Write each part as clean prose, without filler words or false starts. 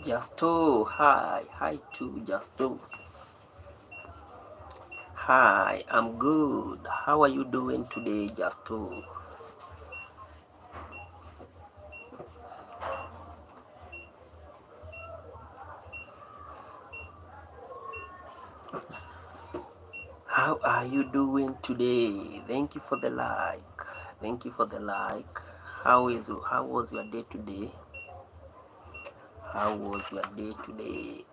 Justo, hi to Justo. Hi, I'm good. How are you doing today, Justo? How are you doing today? Thank you for the like. Thank you for the like. How was your day today? How was your day today?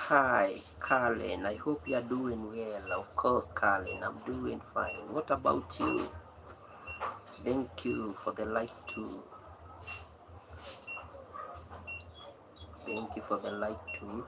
Hi, Carlin. I hope you are doing well. Of course, Carlin, I'm doing fine. What about you? Thank you for the like too. Thank you for the like too.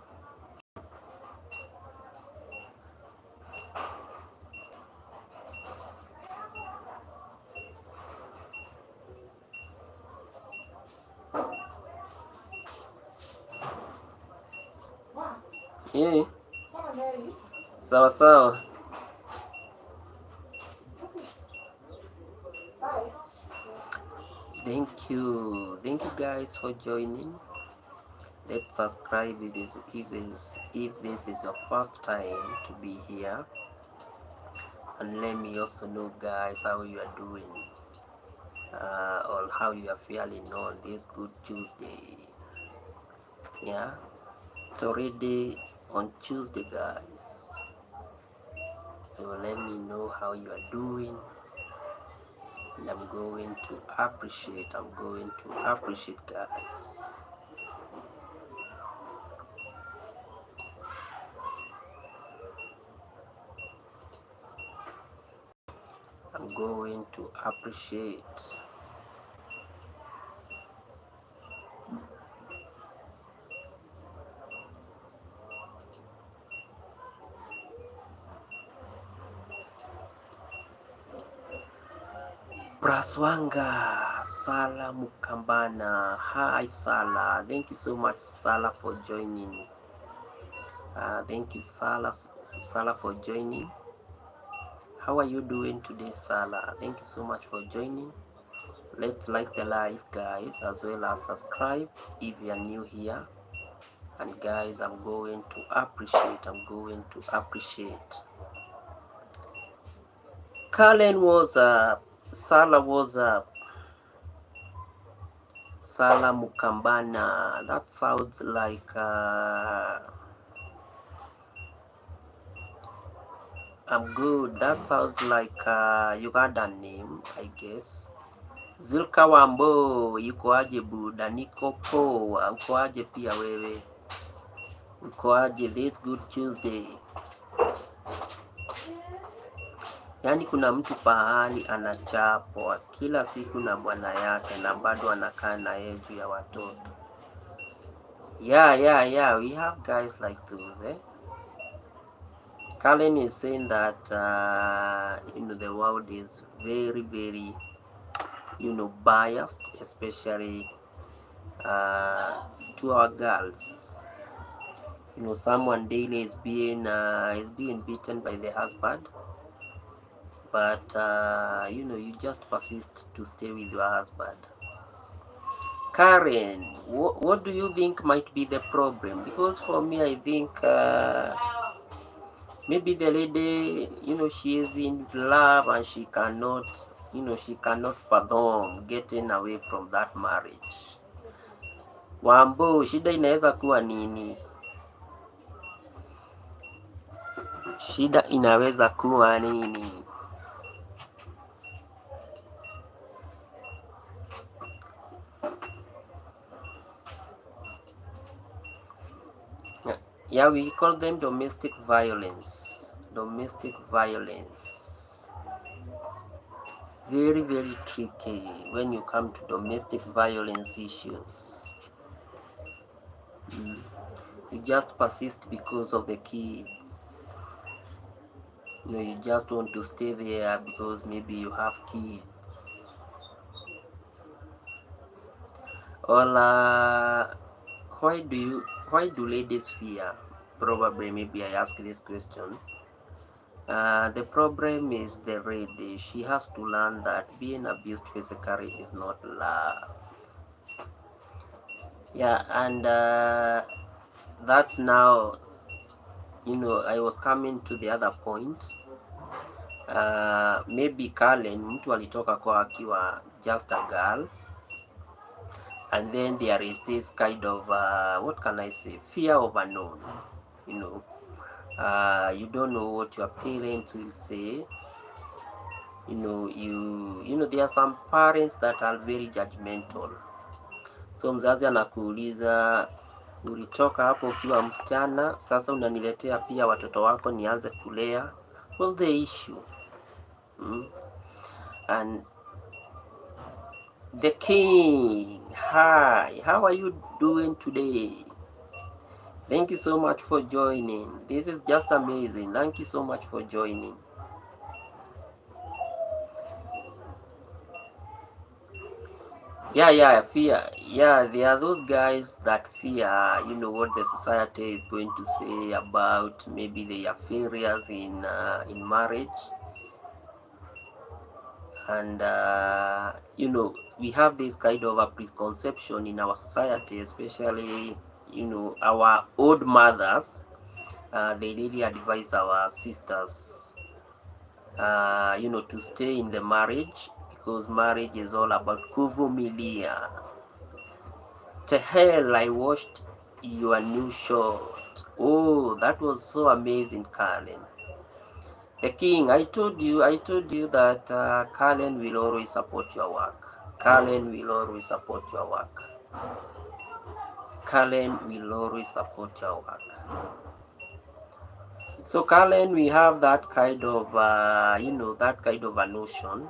Yeah. Sawa sawa. Thank you guys for joining. Let's subscribe if this is your first time to be here, and let me also know, guys, how you are doing, or how you are feeling on this good Tuesday. Yeah, it's already on Tuesday, guys. So let me know how you are doing, and I'm going to appreciate. Guys. I'm going to appreciate. Praswanga Sala Mukambana. Hi Sala. Thank you so much, Sala, for joining. Thank you, Sala, for joining. How are you doing today, Sala? Thank you so much for joining. Let's like the live, guys, as well as subscribe if you are new here. And guys, I'm going to appreciate. Kalen was up. Sala was up. Sala Mukambana. That sounds like I'm good. That sounds like Ugandan name, I guess. Zulka Wambo, yuko aje buda? Niko poa. Uko aje pia wewe? Uko aje this good Tuesday? Yaani kuna mtu pahali anachapwa kila siku na bwana yake na bado anakaa na yeye juu ya watoto. Yeah. We have guys like those, eh? Kalen is saying that the world is very, very, biased, especially to our girls. Someone daily is being beaten by the husband, but you just persist to stay with your husband. Karen, what do you think might be the problem? Because for me, I think maybe the lady, she is in love and she cannot fathom getting away from that marriage. Wambo, shida inaweza kuwa nini? Shida inaweza kuwa nini? Yeah, we call them domestic violence. Domestic violence. Very, very tricky when you come to domestic violence issues. You just persist because of the kids. You just want to stay there because maybe you have kids. Or why do ladies fear? Probably maybe I ask this question. The problem is the lady. She has to learn that being abused physically is not love. Yeah, and that now, I was coming to the other point. Maybe Kalen, mtu alitoka kwa akiwa just a girl, and then there is this kind of what can I say, fear of unknown. You don't know what your parents will say. There are some parents that are very judgmental. So mzazi anakuuliza, ulitoka hapo ukiwa msichana, sasa unaniletea pia watoto wako nianze kulea. What's the issue? And the king, hi, how are you doing today? Thank you so much for joining. This is just amazing. Thank you so much for joining. Fear. Yeah, there are those guys that fear, what the society is going to say about maybe their failures in marriage. And we have this kind of a preconception in our society, especially our old mothers. They really advise our sisters to stay in the marriage, because marriage is all about kuvumilia. To hell, I watched your new shot. Oh, that was so amazing, Karen. The king, I told you that Karen will always support your work. Karen will always support your work. Karen will always support your work. So Karen, we have that kind of that kind of a notion.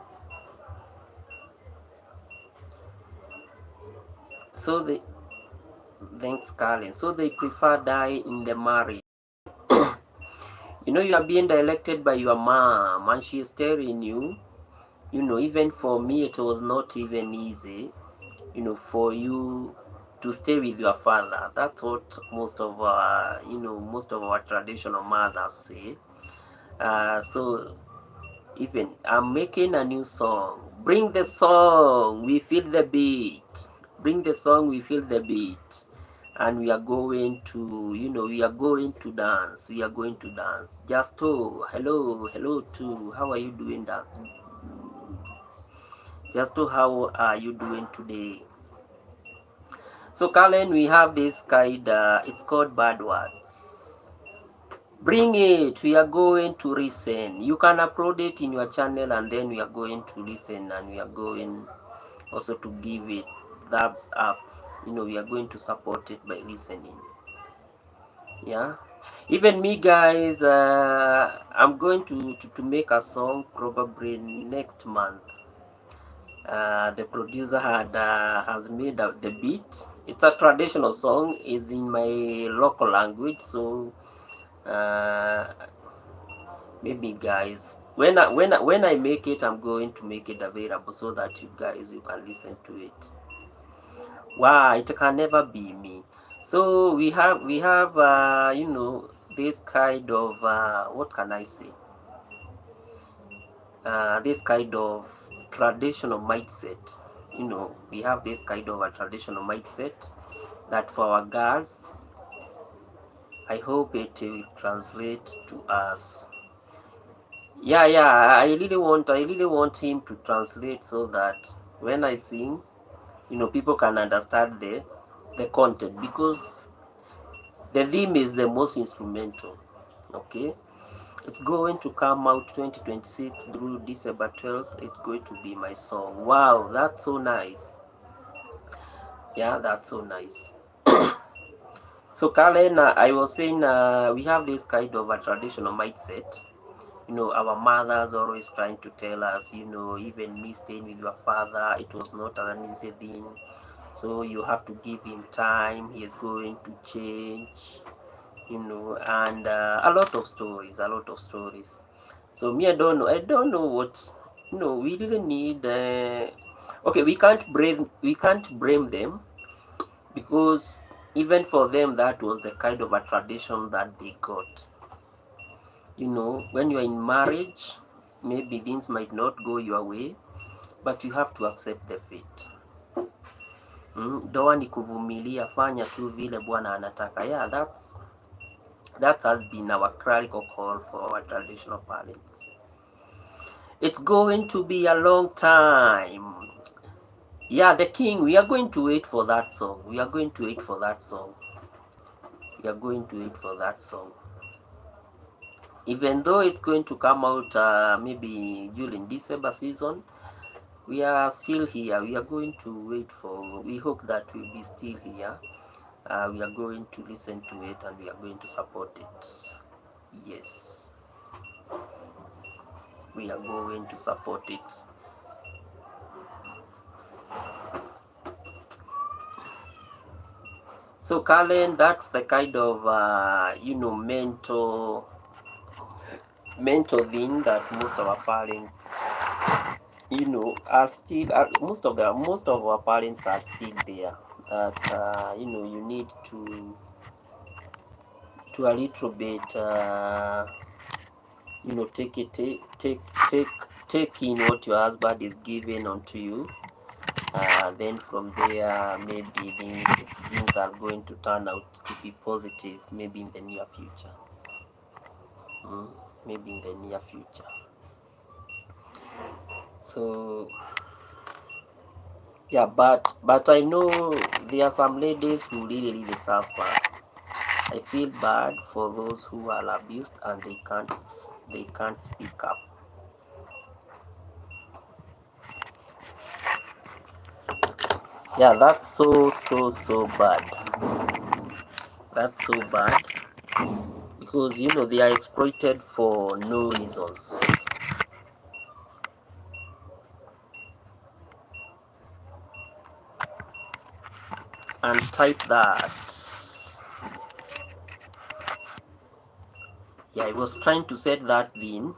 So thanks, Karen. So they prefer die in the marriage. You are being directed by your mom, and she is telling you. Even for me, it was not even easy. For you to stay with your father. That's what most of our traditional mothers say. So even I'm making a new song. Bring the song, we feel the beat. Bring the song, we feel the beat. And we are going to, we are going to dance. We are going to dance. Just hello too. How are you doing that? Just how are you doing today? So Karen, we have this kind, it's called bad words. Bring it, we are going to listen. You can upload it in your channel, and then we are going to listen, and we are going also to give it thumbs up. We are going to support it by listening. Yeah, even me, guys, I'm going to make a song probably next month. The producer has made the beat. It's a traditional song. It's in my local language, so maybe guys, when I make it, I'm going to make it available so that you can listen to it. Wow, it can never be me. So we have this kind of what can I say? This kind of traditional mindset. We have this kind of a traditional mindset that for our girls, I hope it will translate to us. Yeah, I really want him to translate so that when I sing, people can understand the content, because the theme is the most instrumental. Okay, it's going to come out 2026 through December 12th. It's going to be my song. Wow, that's so nice. Yeah, that's so nice. So Karen, I was saying we have this kind of a traditional mindset. Our mothers always trying to tell us, even me staying with your father, it was not an easy thing. So you have to give him time. He is going to change, and a lot of stories, a lot of stories. So me, I don't know what, we really need. Okay, we can't blame them, because even for them that was the kind of a tradition that they got. When you are in marriage, maybe things might not go your way, but you have to accept the fate. Ndoa ni kuvumilia, fanya tu vile Bwana anataka. Yeah, that has been our clerical call for our traditional parents. It's going to be a long time. Yeah, the king, we are going to wait for that song. We are going to wait for that song. We are going to wait for that song. Even though it's going to come out maybe during December season, we are still here. We are going to wait for, we hope that we'll be still here. We are going to listen to it, and we are going to support it. Yes, we are going to support it. So Karen, that's the kind of mental thing that most of our parents are still, most of our parents are still there, that you need to a little bit take in what your husband is giving onto you. Then from there, maybe things are going to turn out to be positive, maybe in the near future. Maybe in the near future. So yeah, but I know there are some ladies who really suffer. I feel bad for those who are abused and they can't speak up. Yeah, that's so bad. That's so bad, because they are exploited for no reasons. And type that. Yeah, I was trying to set that in.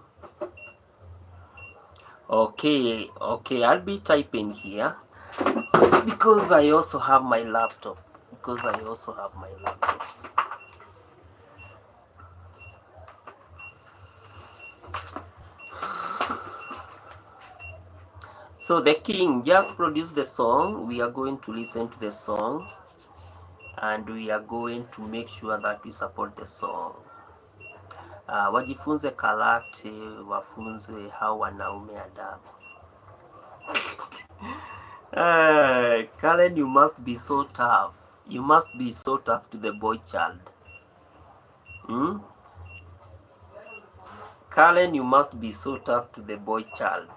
Okay, I'll be typing here, because I also have my laptop. So the king just produced the song. We are going to listen to the song, and we are going to make sure that we support the song. Wajifunze karate, wafunzwe hao wanaume adabu. Karen, you must be so tough. You must be so tough to the boy child. Karen, you must be so tough to the boy child.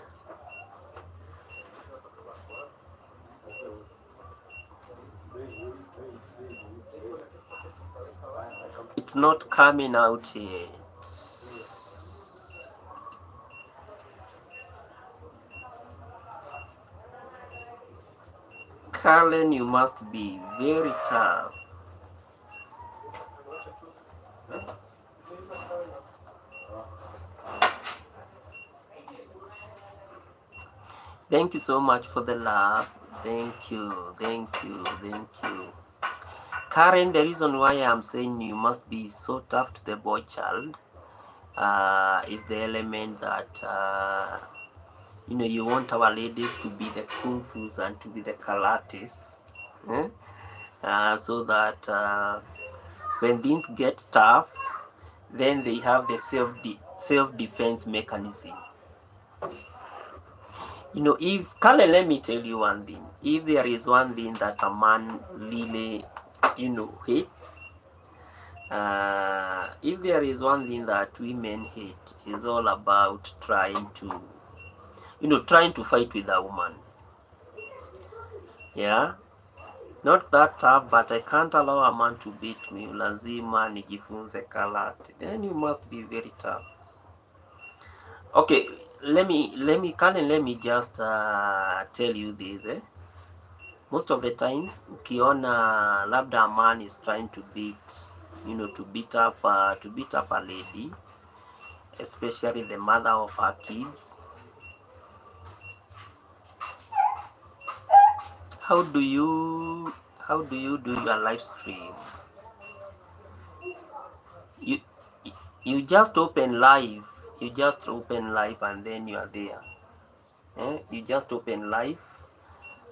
It's not coming out yet. Karen, you must be very tough. Thank you so much for the love. Thank you. Karen, the reason why I'm saying you must be so tough to the boy child is the element that you want our ladies to be the kung fus and to be the karates, so that when things get tough, then they have the self-defense mechanism. If Kale, let me tell you one thing. If there is one thing that a man really, hates, if there is one thing that women hate, is all about trying to fight with a woman. Yeah. Not that tough, but I can't allow a man to beat me. Lazima nijifunze karate. Then you must be very tough. Okay, let me just tell you this. Most of the times, ukiona labda a man is trying to beat up a lady, especially the mother of her kids, how do you do your live stream? You you just open live, and then you are there. You just open live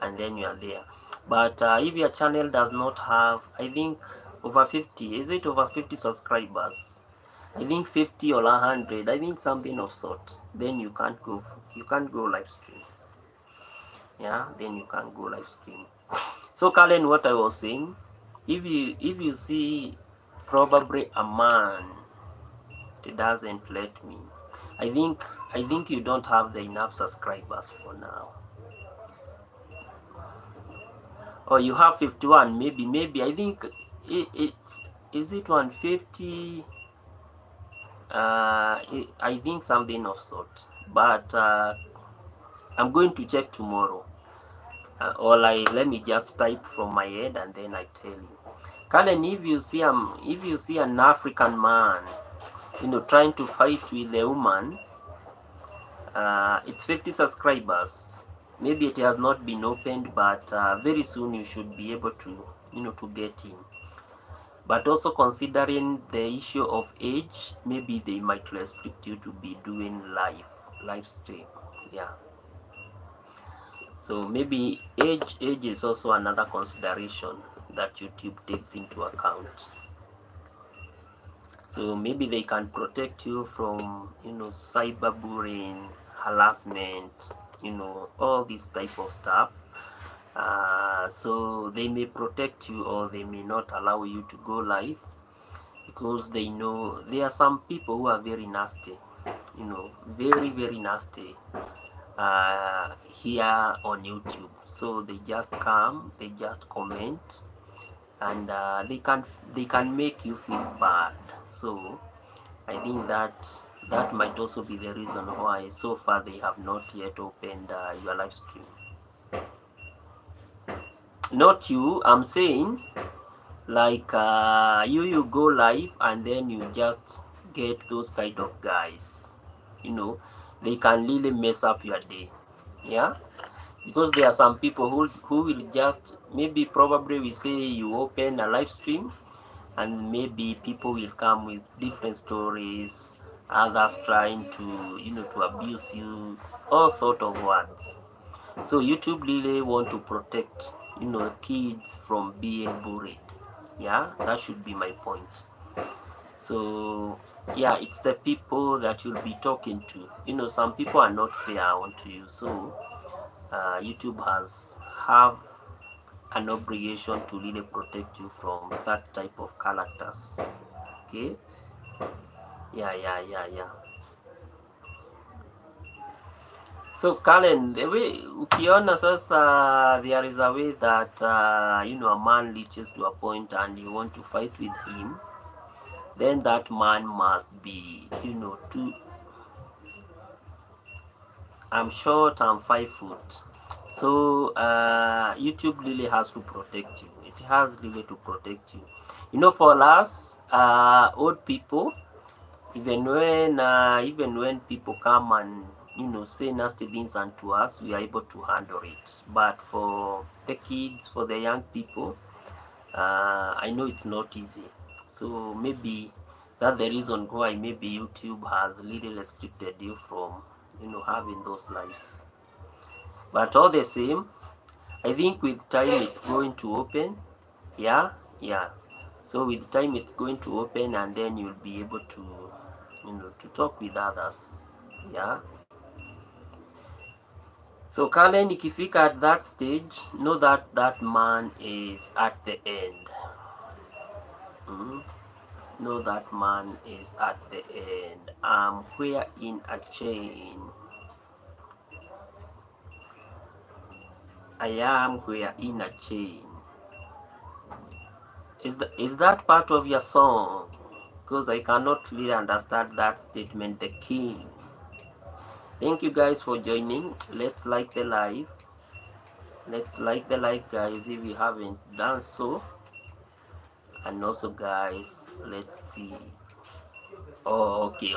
and then you are there. But if your channel does not have, I think over 50, is it over 50 subscribers? I think 50 or 100, I think something of sort. Then you can't go live stream. Yeah, then you can't go live stream. So Kalen, what I was saying, if you see probably a man that doesn't let me, I think you don't have the enough subscribers for now. Or you have 51, maybe I think it's, is it 150? I think something of sort, but I'm going to check tomorrow. Or let me just type from my head and then I tell you. Kalen, if you see an African man, trying to fight with a woman, it's 50 subscribers. Maybe it has not been opened, but very soon you should be able to to get in. But also considering the issue of age, maybe they might restrict you to be doing live stream. Yeah. So maybe age is also another consideration that YouTube takes into account. So maybe they can protect you from cyberbullying, harassment, all this type of stuff. So they may protect you or they may not allow you to go live, because they know there are some people who are very nasty, very very nasty here on YouTube. So they just come, they just comment, and they can make you feel bad. So I think that might also be the reason why so far they have not yet opened your live stream. Not you, I'm saying, like you go live and then you just get those kind of guys, they can really mess up your day. Yeah, because there are some people who will just, maybe probably we say you open a live stream and maybe people will come with different stories, others trying to to abuse you, all sort of words. So YouTube really want to protect kids from being bullied. Yeah, that should be my point. So yeah, it's the people that you'll be talking to. Some people are not fair onto you, so YouTube have an obligation to really protect you from such type of characters. Okay. Yeah. So Karen, the way ukiona sasa there is a way that a man reaches to a point and you want to fight with him, then that man must be too. I'm short, I'm 5 foot. So YouTube really has to protect you. It has really to protect you. For us old people, even when people come and say nasty things unto us, we are able to handle it. But for the kids, for the young people, I know it's not easy. So maybe that's the reason why maybe YouTube has really restricted you from having those lives. But all the same, I think with time it's going to open. Yeah. So with time it's going to open and then you'll be able to to talk with others. Yeah. So Kalen, ikifika at that stage, know that that man is at the end. Know that man is at the end. I'm where in a chain. I am where in a chain. Is that part of your song? Because I cannot really understand that statement, the king. Thank you guys for joining. Let's like the live. Let's like the live, guys, if you haven't done so. And also, guys, let's see. Oh, okay.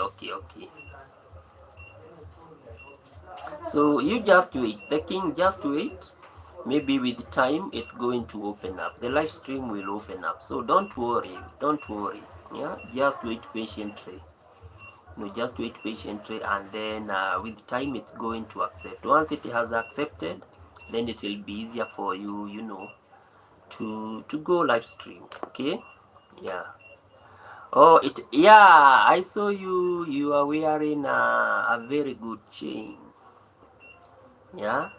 So you just wait. The king, just wait. Maybe with time it's going to open up. The live stream will open up. So don't worry. Don't worry. Yeah, just wait patiently. Just wait patiently, and then with time it's going to accept. Once it has accepted, then it will be easier for you, to go live stream. Okay. Yeah. Oh, yeah, I saw you are wearing a very good chain. Yeah,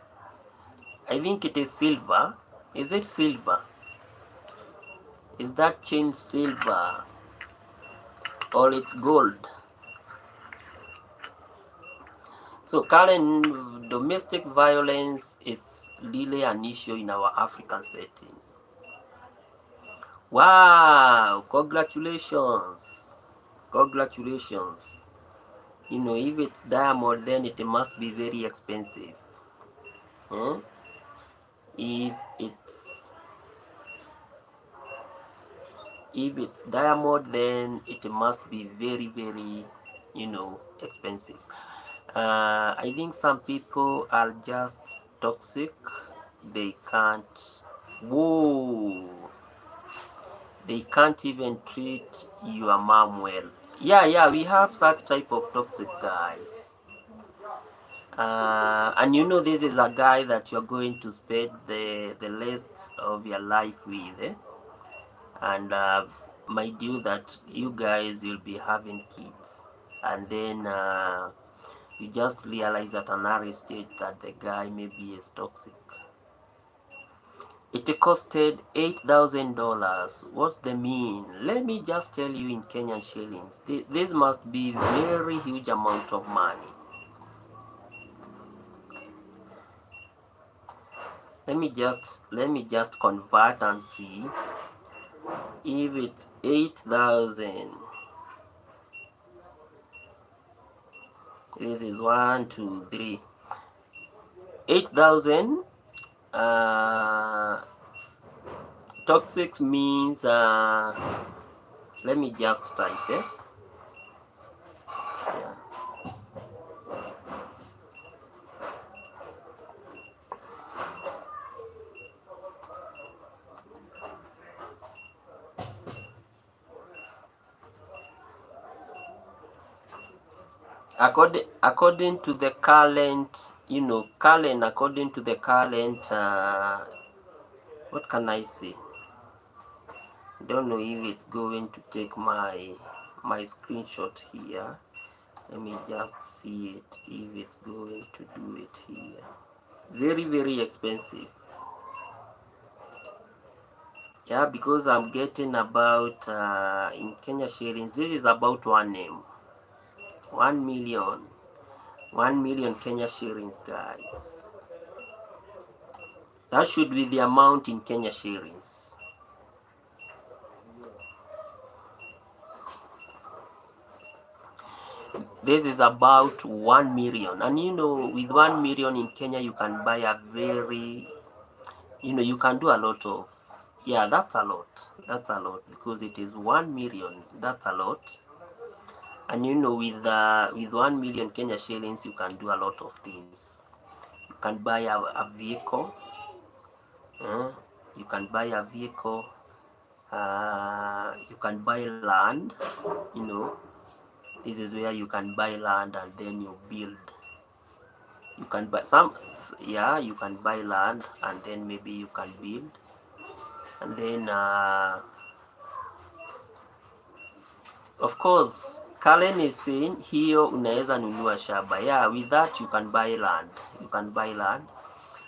I think it is silver. Is it silver? Is that chain silver or it's gold? So current domestic violence is really an issue in our African setting. Wow, congratulations. Congratulations. If it's diamond, then it must be very expensive. Huh? If it's if it's diamond, then it must be very, very, expensive. I think some people are just toxic. They can't. Whoa. They can't even treat your mom well. Yeah, we have such type of toxic guys. And this is a guy that you're going to spend the rest of your life with. And mind you that you guys will be having kids. And then you just realize at an early stage that the guy maybe is toxic. It costed $8,000. What's the mean? Let me just tell you in Kenyan shillings. This must be very huge amount of money. Let me just convert and see if it's 8,000. This is 1, 2, 3. 8,000. Toxic means let me just type it. Yeah. According to the current, according to the current, what can I say? Don't know if it's going to take my screenshot here. Let me just see it, if it's going to do it here. Very, very expensive. Yeah, because I'm getting about in Kenya shillings, this is about 1 million. 1 million Kenya shillings, guys. That should be the amount in Kenya shillings. This is about 1 million. And with 1 million in Kenya, you can buy a very, you can do a lot of, yeah, that's a lot. That's a lot because it is 1 million. That's a lot. And with 1 million Kenya shillings, you can do a lot of things. You can buy a vehicle. You can buy a vehicle. You can buy land. This is where you can buy land and then you build. You can buy you can buy land and then maybe you can build. And then of course Kalen is saying hiyo unaweza nunua shamba. Yeah, with that you can buy land. You can buy land.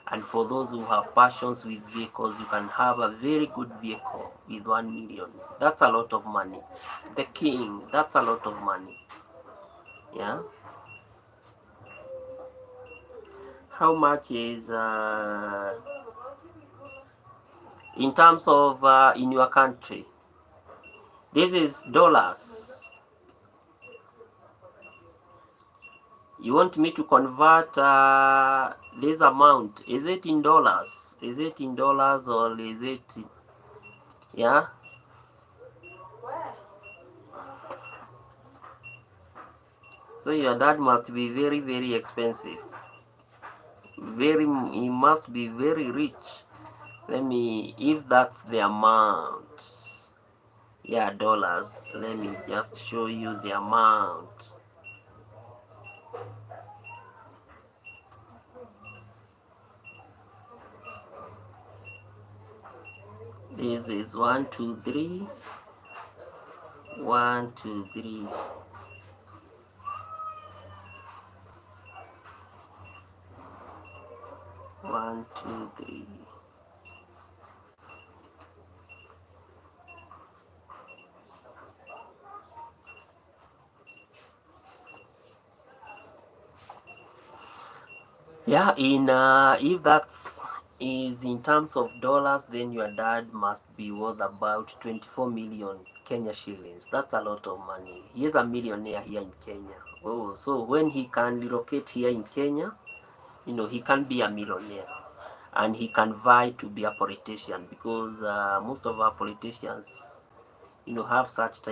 And for those who have passions with vehicles, you can have a very good vehicle with 1 million. That's a lot of money. The king, that's a lot of money. Yeah. How much is in terms of in your country. This is dollars. You want me to convert this amount? Is it in dollars? Is it in dollars or is it, yeah? So your dad must be very, very expensive. He must be very rich. Let me, if that's the amount, yeah, dollars. Let me just show you the amount. This is 1, 2, 3. 1, 2, 3. One, two, three. Yeah, in if that's is in terms of dollars, then your dad must be worth about 24 million Kenya shillings. That's a lot of money. He is a millionaire here in Kenya. Oh, so when he can relocate here in Kenya, he can be a millionaire, and he can vie to be a politician, because most of our politicians, have such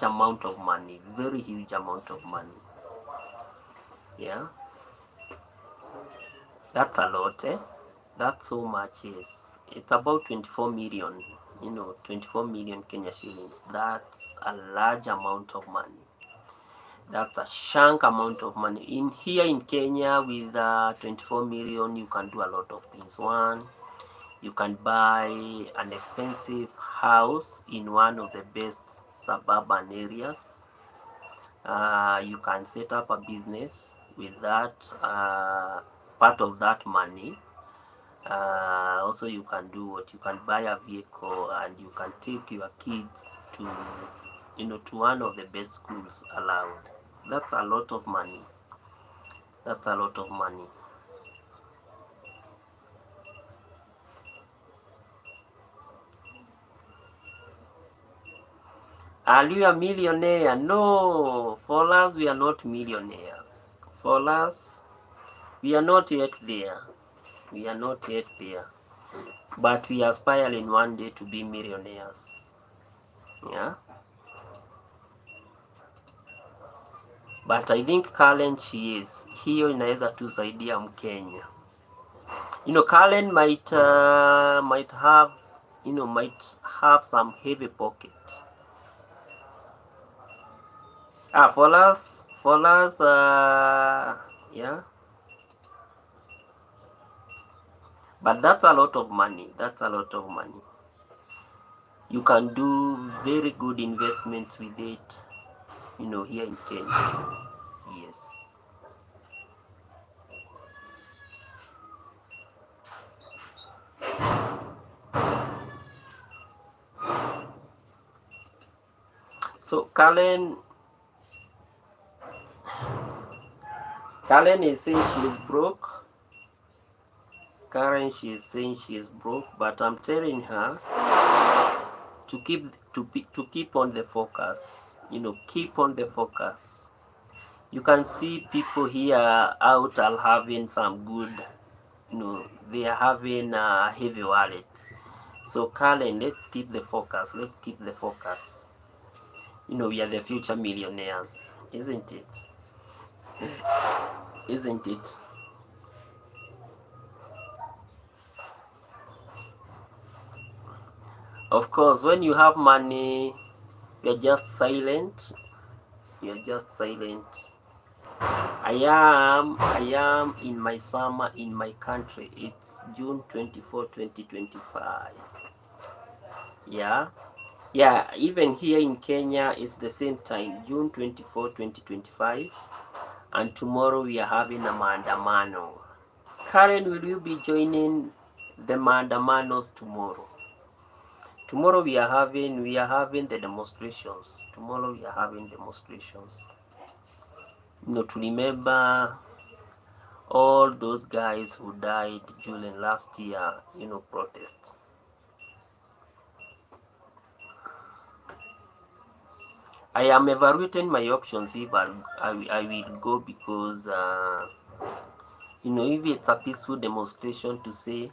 amount of money, very huge amount of money. Yeah. That's a lot, eh? That's so much, yes. It's about 24 million, 24 million Kenya shillings. That's a large amount of money. That's a chunk amount of money. Here in Kenya, with 24 million, you can do a lot of things. One, you can buy an expensive house in one of the best suburban areas. You can set up a business with that part of that money. Also, you can do what you can buy a vehicle, and you can take your kids to to one of the best schools allowed. That's a lot of money. That's a lot of money. Are you a millionaire? No, for us we are not millionaires. For us, we are not yet there. We are not yet there. But we aspire in one day to be millionaires. Yeah. But I think Karen, she is hiyo inaweza tusaidia Mkenya. Karen might have some heavy pocket. For us, yeah. But that's a lot of money. That's a lot of money. You can do very good investments with it, here in Kenya. Yes. So Karen is saying she's broke. Karen, she's saying she's broke, but I'm telling her to keep on the focus. Keep on the focus. You can see people here out are having some good, they are having a heavy wallet. So Karen, let's keep the focus. Let's keep the focus. We are the future millionaires, isn't it? Isn't it? Of course, when you have money, you're just silent. You're just silent. I am in my summer in my country. It's June 24, 2025. Yeah. Yeah, even here in Kenya, it's the same time, June 24, 2025. And tomorrow we are having a maandamano. Karen, will you be joining the maandamanos tomorrow? Tomorrow we are having the demonstrations. Tomorrow we are having demonstrations. To remember all those guys who died during last year, protests. I am evaluating my options if I will go, because if it's a peaceful demonstration to say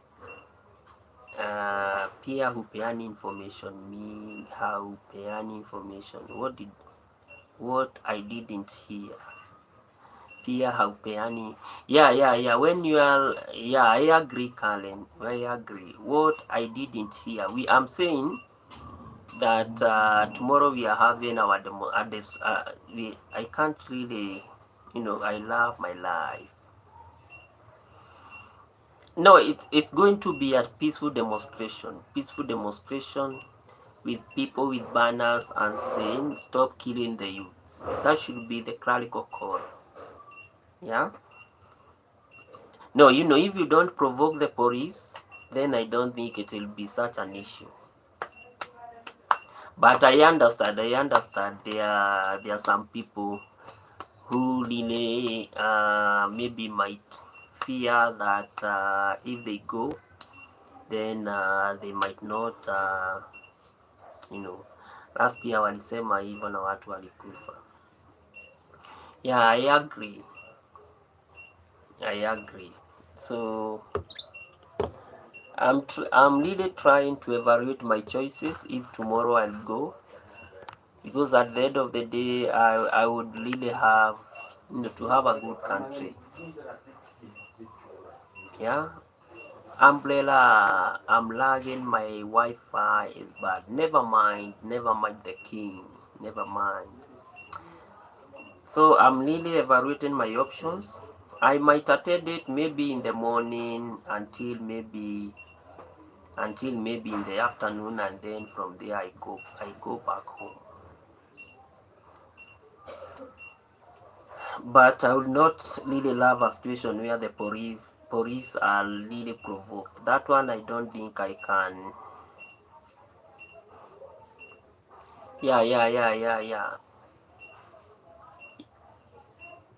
pia hupeani information, me haupeani information, what I didn't hear, pia haupeani. Yeah, when you are, yeah, I agree, Karen, I agree. What I didn't hear, I'm saying that tomorrow we are having our demo at this, I can't really, I love my life. No, it's going to be a peaceful demonstration, with people with banners and saying stop killing the youths. That should be the clerical call. Yeah. No, if you don't provoke the police, then I don't think it will be such an issue. But I understand. There are some people who really maybe might fear that if they go, then they might not last year walisema hivyo na watu walikufa. Yeah, I agree. So I'm really trying to evaluate my choices if tomorrow I'll go, because at the end of the day I would really have to have a good country. Yeah. Umbrella, I'm lagging, my Wi-Fi is bad. Never mind the king, never mind. So I'm really evaluating my options. I might attend it maybe in the morning until maybe in the afternoon, and then from there I go back home. But I would not really love a situation where the police are really provoked. That one I don't think I can. Yeah.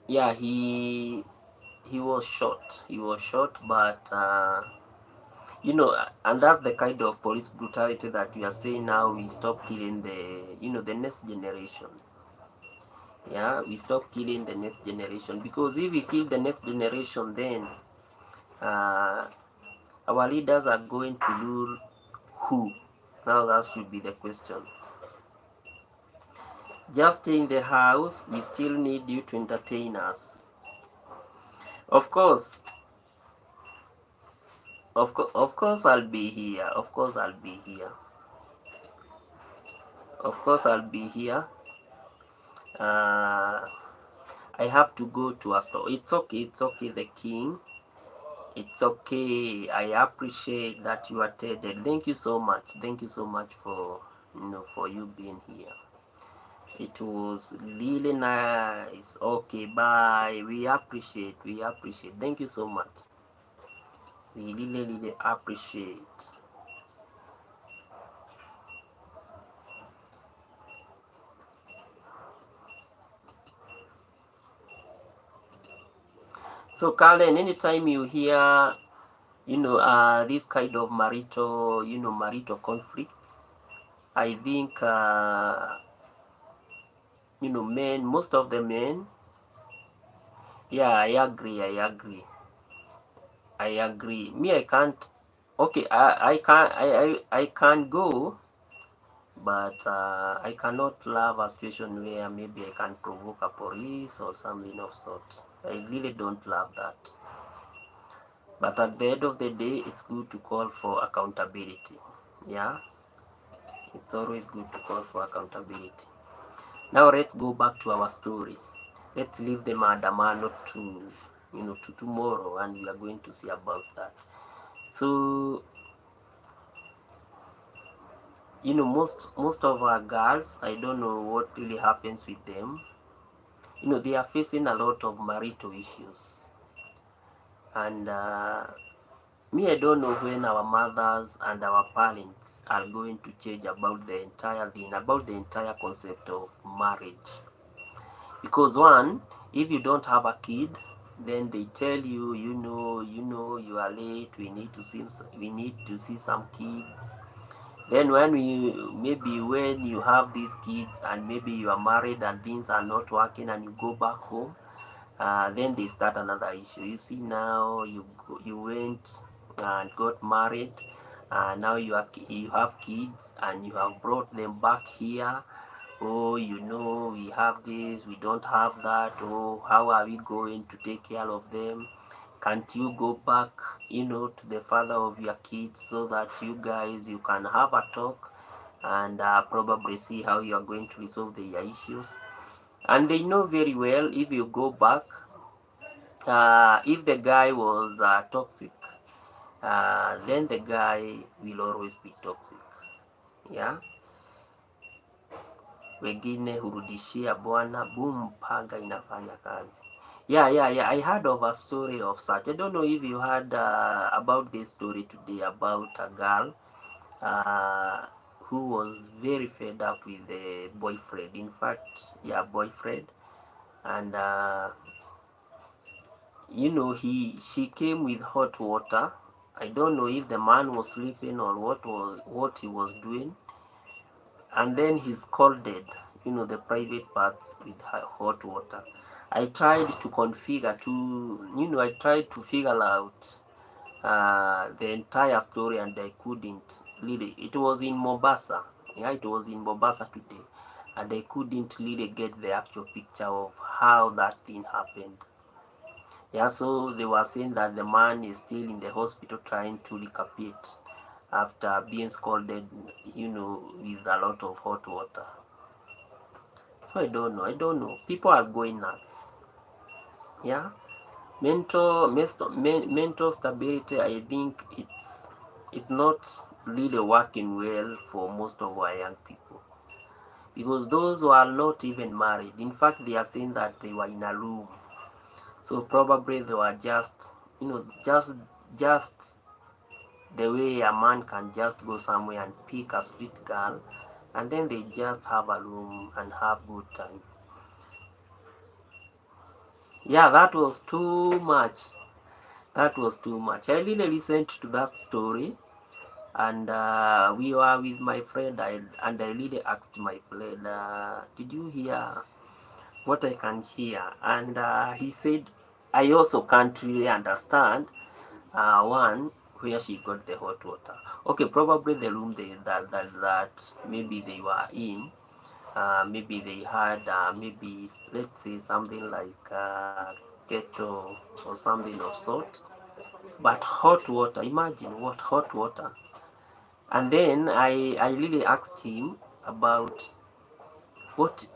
Yeah, he was shot. But and that's the kind of police brutality that we are saying now. We stop killing the next generation. Yeah, we stop killing the next generation, because if we kill the next generation, then our leaders are going to rule who? Now that should be the question. Just stay in the house. We still need you to entertain us. Of course. Of course I'll be here. Of course I'll be here. I have to go to a store. It's okay, the king. It's okay. I appreciate that you attended. Thank you so much. For for you being here. It was really nice. Okay, bye. We appreciate. Thank you so much. We really appreciate. So Karen, anytime you hear this kind of marital conflicts, I think most of the men. Yeah, I agree. Me, I can't. Okay, I can't go, but I cannot love a situation where maybe I can provoke a police or something of sort. I really don't love that. But at the end of the day, it's good to call for accountability. Yeah, it's always good to call for accountability. Now let's go back to our story. Let's leave the maandamano to tomorrow, and we are going to see about that. So most of our girls, I don't know what really happens with them. They are facing a lot of marital issues, and me, I don't know when our mothers and our parents are going to change about the entire thing, about the entire concept of marriage. Because one, if you don't have a kid, then they tell you, you are late, we need to see some kids. Then when you have these kids and maybe you are married and things are not working and you go back home, then they start another issue. You see, now you went and got married, now you have kids and you have brought them back here. Oh, we have this, we don't have that. Oh, how are we going to take care of them? Can't you go back, to the father of your kids so that you can have a talk and probably see how you are going to resolve their issues? And they know very well, if you go back, if the guy was toxic, then the guy will always be toxic. Yeah, wengine hurudishia bwana, boom, mpaka inafanya kazi. Yeah, I heard of a story of such. I don't know if you heard about this story today about a girl uh, who was very fed up with the boyfriend. In fact, yeah, boyfriend. And she came with hot water. I don't know if the man was sleeping or what he was doing, and then he scalded the private parts with hot water. I tried to configure to I tried to figure out the entire story, and I couldn't really. It was in Mombasa. Yeah, it was in Mombasa today, and I couldn't really get the actual picture of how that thing happened. Yeah, so they were saying that the man is still in the hospital trying to recuperate after being scalded, with a lot of hot water. So I don't know. People are going nuts. Yeah, mental stability. I think it's not really working well for most of our young people, because those who are not even married, in fact, they are saying that they were in a room. So probably they were just, just the way a man can just go somewhere and pick a sweet girl, and then they just have a room and have good time. Yeah, that was too much. That was too much. I really listened to that story, and we were with my friend, and I really asked my friend, did you hear what I can hear? And he said, I also can't really understand one, where she got the hot water. Okay, probably the room that maybe they were in, maybe they had, maybe let's say something like kettle or something of sort. But hot water, imagine what hot water. And then I really asked him about what,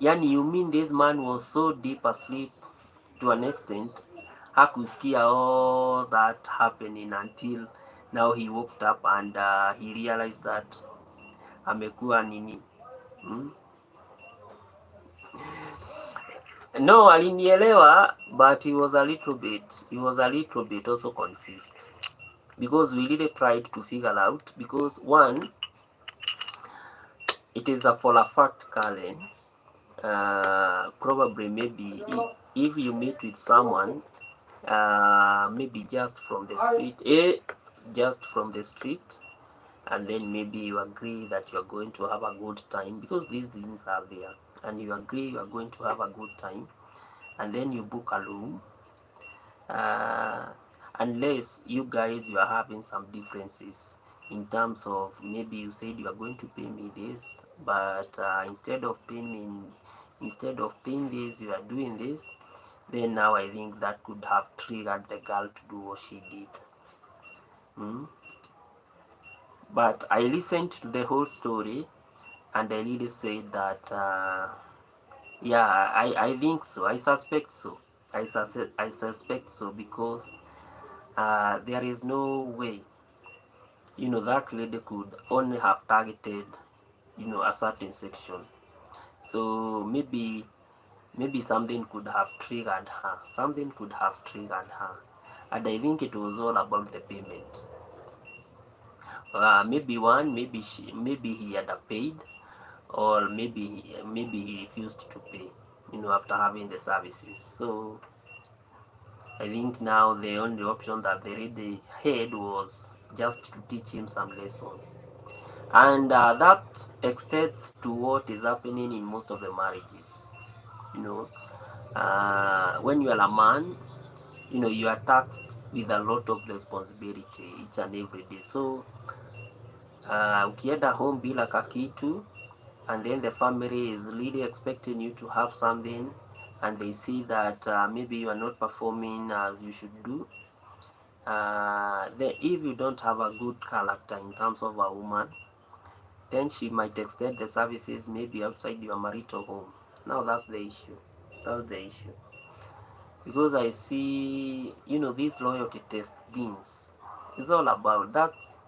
yani, you mean this man was so deep asleep to an extent hakusikia all that happening until now he woke up and he realized that amekuwa nini. hmm? No, alinielewa, but he was a little bit also confused, because we really tried to figure out, because one, it is a for a fact, Karen, probably maybe if you meet with someone, maybe just from the street, and then maybe you agree that you are going to have a good time, because these things are there, and you agree you are going to have a good time, and then you book a room, uh, unless you are having some differences in terms of, maybe you said you are going to pay me this, but instead of paying this, you are doing this. Then now I think that could have triggered the girl to do what she did. Hmm? But I listened to the whole story, and I really said that, yeah, I think so. I suspect so. I suspect so, because there is no way, that lady could only have targeted, a certain section. So maybe something could have triggered her. Something could have triggered her, and I think it was all about the payment. Maybe he had paid, or maybe he refused to pay, after having the services. So I think now the only option that the lady had was just to teach him some lesson. And that extends to what is happening in most of the marriages. You know, when you are a man, you are taxed with a lot of responsibility each and every day. So ukienda home bila kakitu, and then the family is really expecting you to have something, and they see that maybe you are not performing as you should do, then if you don't have a good character in terms of a woman, then she might extend the services maybe outside your marital home. Now that's the issue. That's the issue. Because I see, these loyalty test things. It's all about that's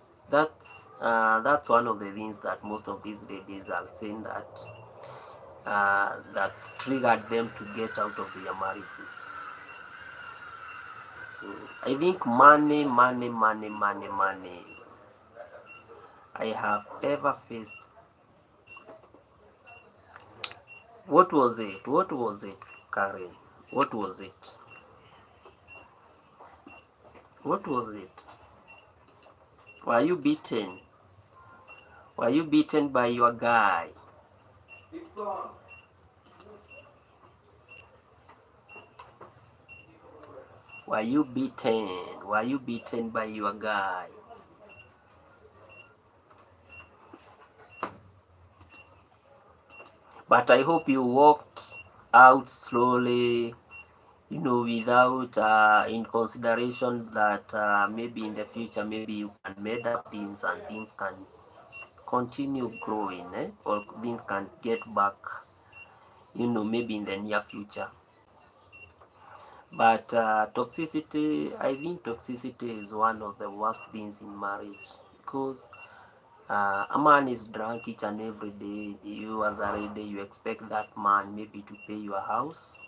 one of the things that most of these ladies are saying that triggered them to get out of their marriages. So I think money, money, money, money, money. I have ever faced. What was it? What was it, Karen? What was it? What was it? Were you beaten? Were you beaten by your guy? Were you beaten? Were you beaten by your guy? But I hope you walked out slowly, without in consideration that maybe in the future, maybe you can make up things and things can continue growing, or things can get back, maybe in the near future. But toxicity, I think toxicity is one of the worst things in marriage, because a man is drunk each and every day. You as a lady, you expect that man maybe to pay your house.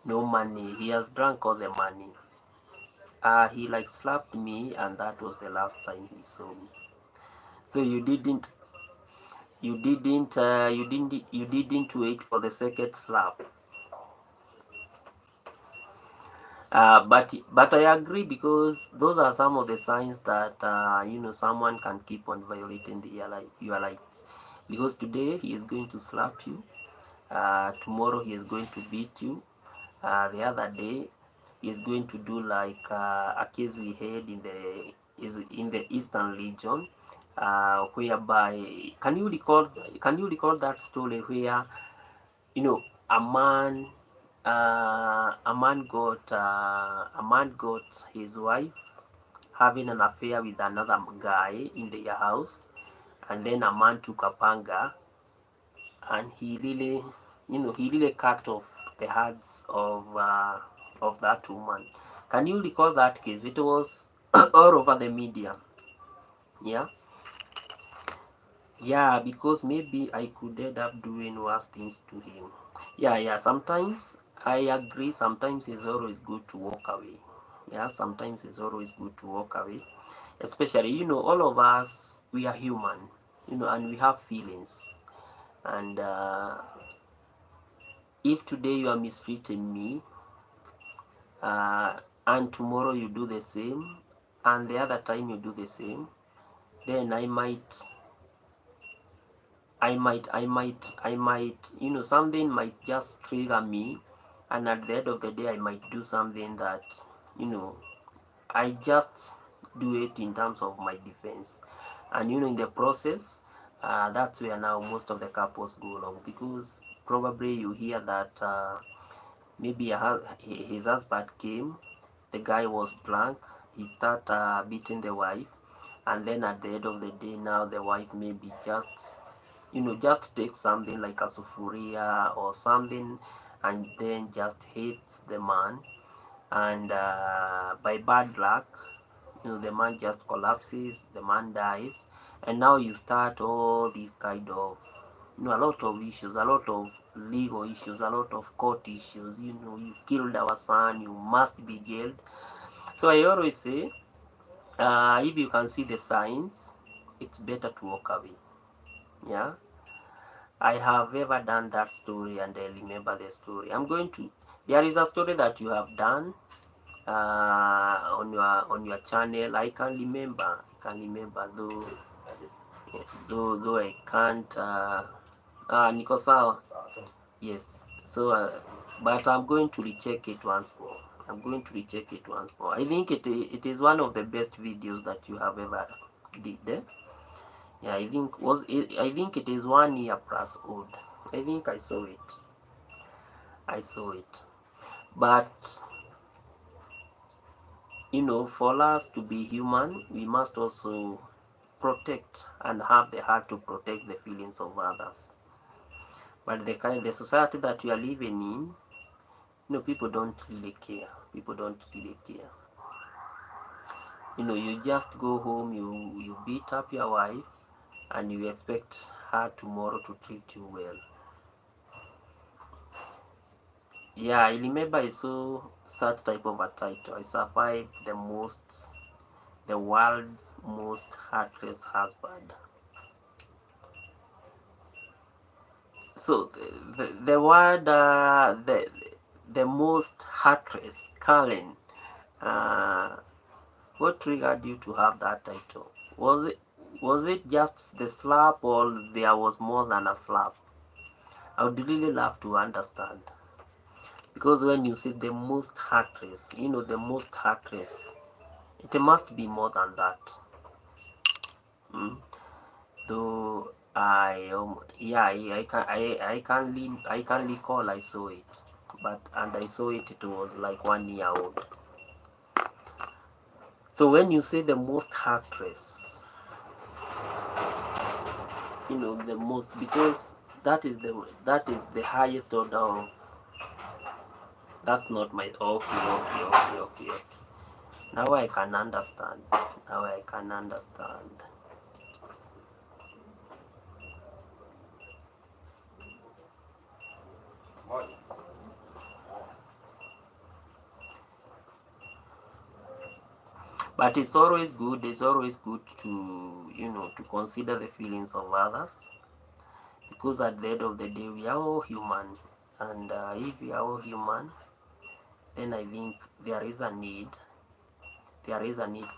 No money. He has drunk all the money. He like slapped me, and that was the last time he saw me. So you didn't wait for the second slap. But I agree, because those are some of the signs that someone can keep on violating your rights. Because today he is going to slap you, tomorrow he is going to beat you, the other day he is going to do like a case we had in the Eastern region, whereby can you recall that story where a man got his wife having an affair with another guy in their house, and then a man took a panga and he really cut off the heads of that woman. Can you recall that case? It was all over the media. Yeah. Yeah, because maybe I could end up doing worse things to him. Yeah, sometimes I agree. Sometimes it's always good to walk away. Yeah, sometimes it's always good to walk away. Especially, all of us, we are human, and we have feelings. And if today you are mistreating me, and tomorrow you do the same, and the other time you do the same, then something might just trigger me, and at the end of the day, I might do something that, I just do it in terms of my defense. And, in the process, that's where now most of the couples go wrong, because probably you hear that maybe his husband came, the guy was drunk, he started beating the wife, and then at the end of the day, now the wife maybe just take something like a sufuria or something, and then just hates the man, and by bad luck, the man just collapses, the man dies, and now you start all these kind of, a lot of issues, a lot of legal issues, a lot of court issues. You killed our son, you must be jailed. So I always say, if you can see the signs, it's better to walk away. Yeah, I have ever done that story, and I remember the story. There is a story that you have done, on your channel. I can remember, though I can't niko sawa. Yes, so but I'm going to recheck it once more. I think it is one of the best videos that you have ever did. Yeah, I think it is 1 year plus old. I think I saw it. But for us to be human, we must also protect and have the heart to protect the feelings of others. But the society that we are living in, people don't really care. You just go home, you beat up your wife, and you expect her tomorrow to treat you well. Yeah, I remember I saw such type of a title. I survived the world's most heartless husband. So the word the most heartless, Karen. What triggered you to have that title? Was it just the slap, or there was more than a slap? I would really love to understand, because when you say the most heartless, it must be more than that. Though I can recall I saw it, and I saw it. It was like 1 year old. So when you say the most heartless, the most, because that is the highest order of. That's not my. Okay. Now I can understand. But it's always good. To to consider the feelings of others, because at the end of the day we are all human, and if we are all human, then I think there is a need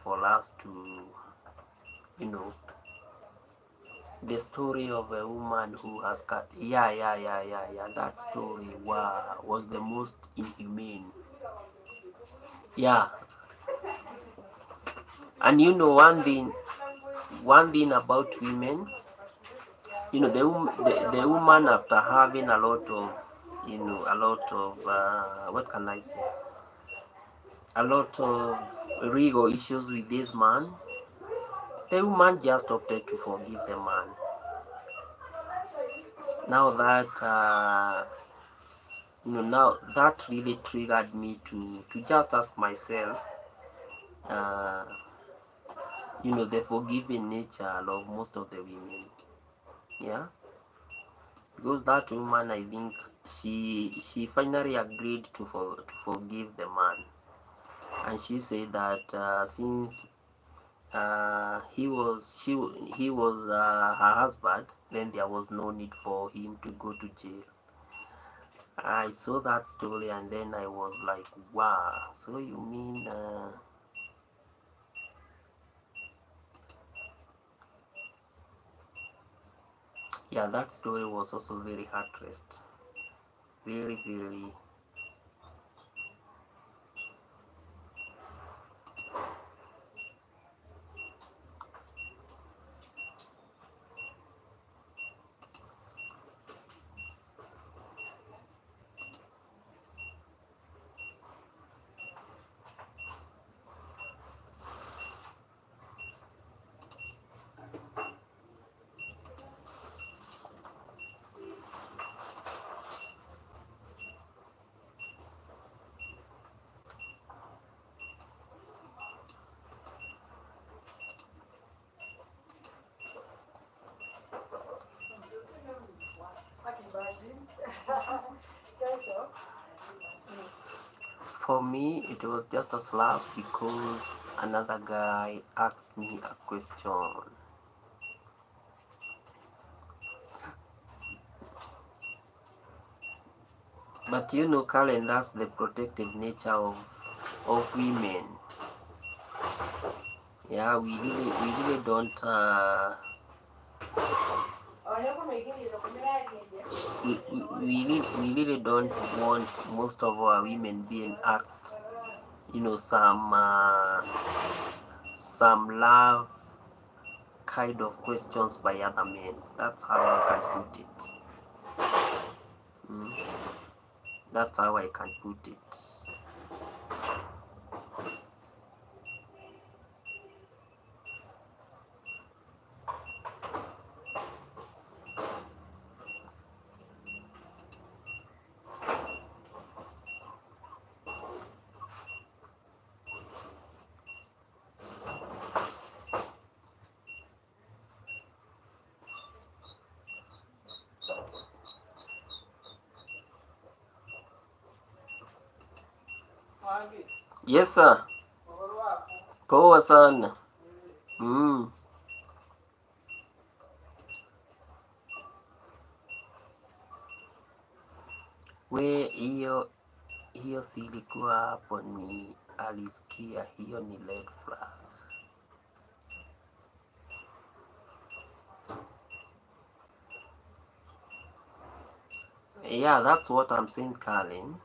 for us to, the story of a woman who has cut. That story, wow, was the most inhumane. Yeah, and one thing about women, the woman, after having a lot of, what can I say, a lot of legal issues with this man, the woman just opted to forgive the man. Now that now that really triggered me to just ask myself, uh, the forgiving nature of most of the women. Yeah, because that woman, I think she finally agreed to forgive the man, and she said that since he was her husband, then there was no need for him to go to jail. I saw that story, and then I was like, wow, so you mean yeah, that story was also very heartless, very. For me, it was just a slap because another guy asked me a question. But Karen, that's the protective nature of women. Yeah, we really don't we really don't want most of our women being asked, some love kind of questions by other men. That's how I can put it. Mm, that's how I can put it. Yes sir. Poa sana. Mm. We hiyo si ilikuwa hapo, ni alisikia hiyo ni red flag. Yeah, that's what I'm saying, Colin.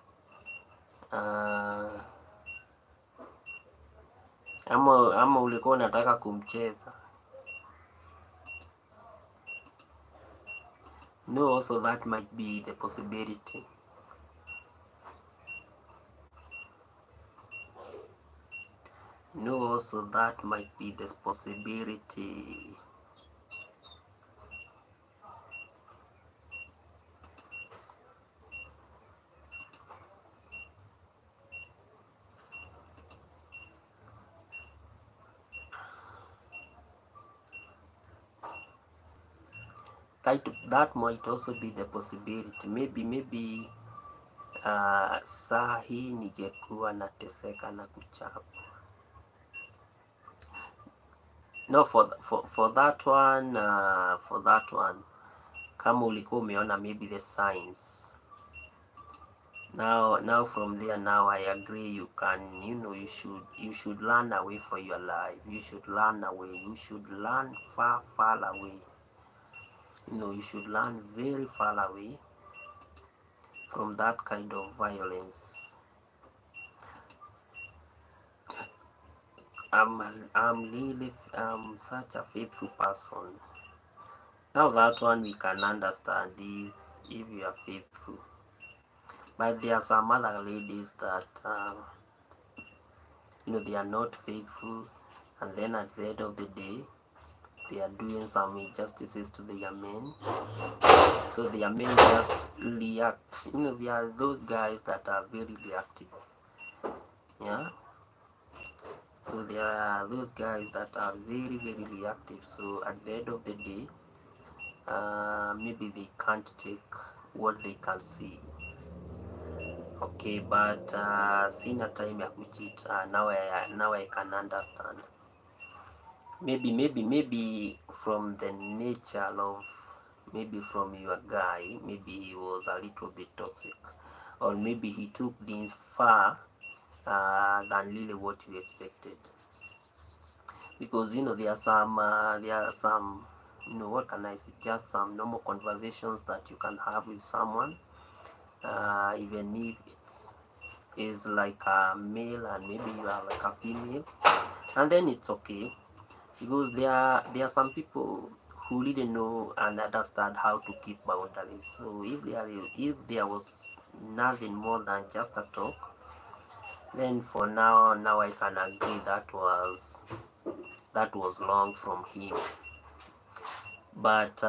Ama ulikuwa unataka kumcheza? No, also that might be the possibility. No, also that might be the possibility. That might also be the possibility. Maybe saa hii ningekuwa nateseka na kuchapa. No, for that one, kama ulikuwa umeona maybe the signs. Now from there, now I agree, you can, you should run away for your life. You should run away. You should run far away. You should run very far away from that kind of violence. I'm such a faithful person. Now that one we can understand if you are faithful. But there are some other ladies that they are not faithful, and then at the end of the day they are doing some injustices to their men. So their men just react. There are those guys that are very reactive. Yeah. So there are those guys that are very reactive. So at the end of the day, maybe they can't take what they can see. Okay, but sina time ya kucheat. Now I can understand. Maybe from the nature of, maybe from your guy, maybe he was a little bit toxic, or maybe he took things far than really what you expected. Because there are some what can I say, just some normal conversations that you can have with someone, even if it is like a male and maybe you are like a female, and then it's okay. Because there are some people who really know and understand how to keep boundaries. So if there was nothing more than just a talk, then for now I can agree that was wrong from him. But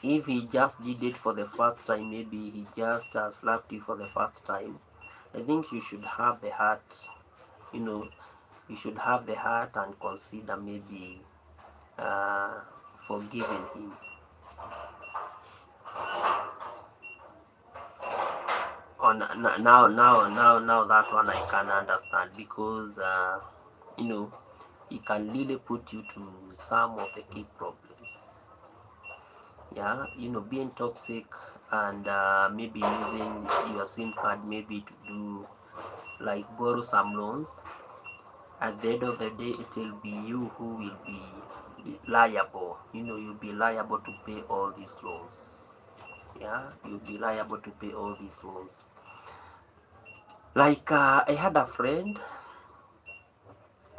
if he just did it for the first time, maybe he just slapped you for the first time, I think you should have the heart, you should have the heart and consider maybe forgiving him. Now that one I can understand, because it can really put you to some of the key problems. Yeah, being toxic and maybe using your SIM card maybe to do like borrow some loans, at the end of the day it will be you who will be liable. You'll be liable to pay all these loans. Yeah, you'll be liable to pay all these loans. Like I had a friend,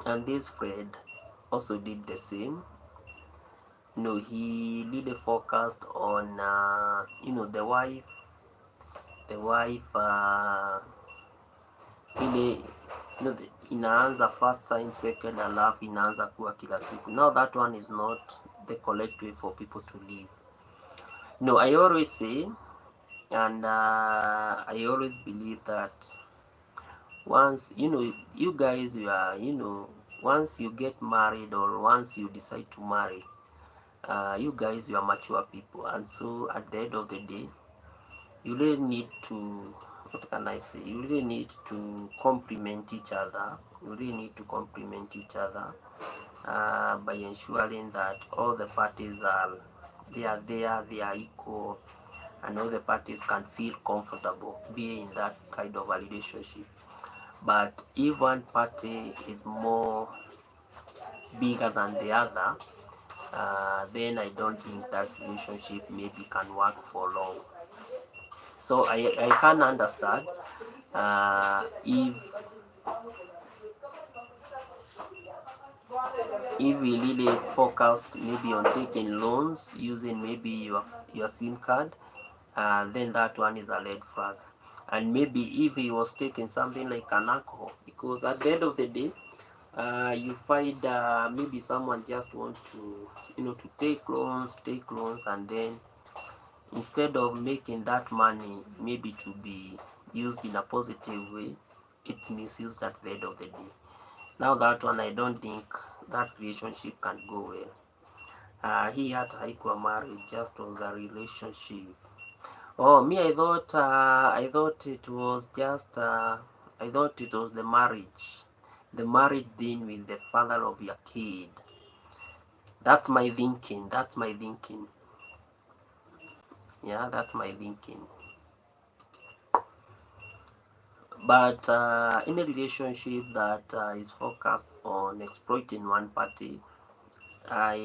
and this friend also did the same. He really focused on the wife ile inaanza first time, second, alafu inaanza kuwa kila siku. Now that one is not the correct way for people to live. I always say, and I always believe that once you guys, once you get married or once you decide to marry, you guys, you are mature people, and so at the end of the day, you really need to, what can I say, you really need to complement each other. By ensuring that all the parties they are equal, and all the parties can feel comfortable being in that kind of a relationship. But if one party is more bigger than the other, then I don't think that relationship maybe can work for long. So I can understand if we really focused maybe on taking loans using maybe your SIM card, then that one is a red flag. And maybe if he was taking something like an alcohol, because at the end of the day, you find maybe someone just wants to to take loans, and then instead of making that money maybe to be used in a positive way, it's misused at the end of the day. Now that one, I don't think that relationship can go well. He had haikuwa marriage, just was a relationship. Oh, me, I thought it was just I thought it was the marriage being with the father of your kid. That's my thinking. Yeah, that's my thinking. But in a relationship that is focused on exploiting one party, I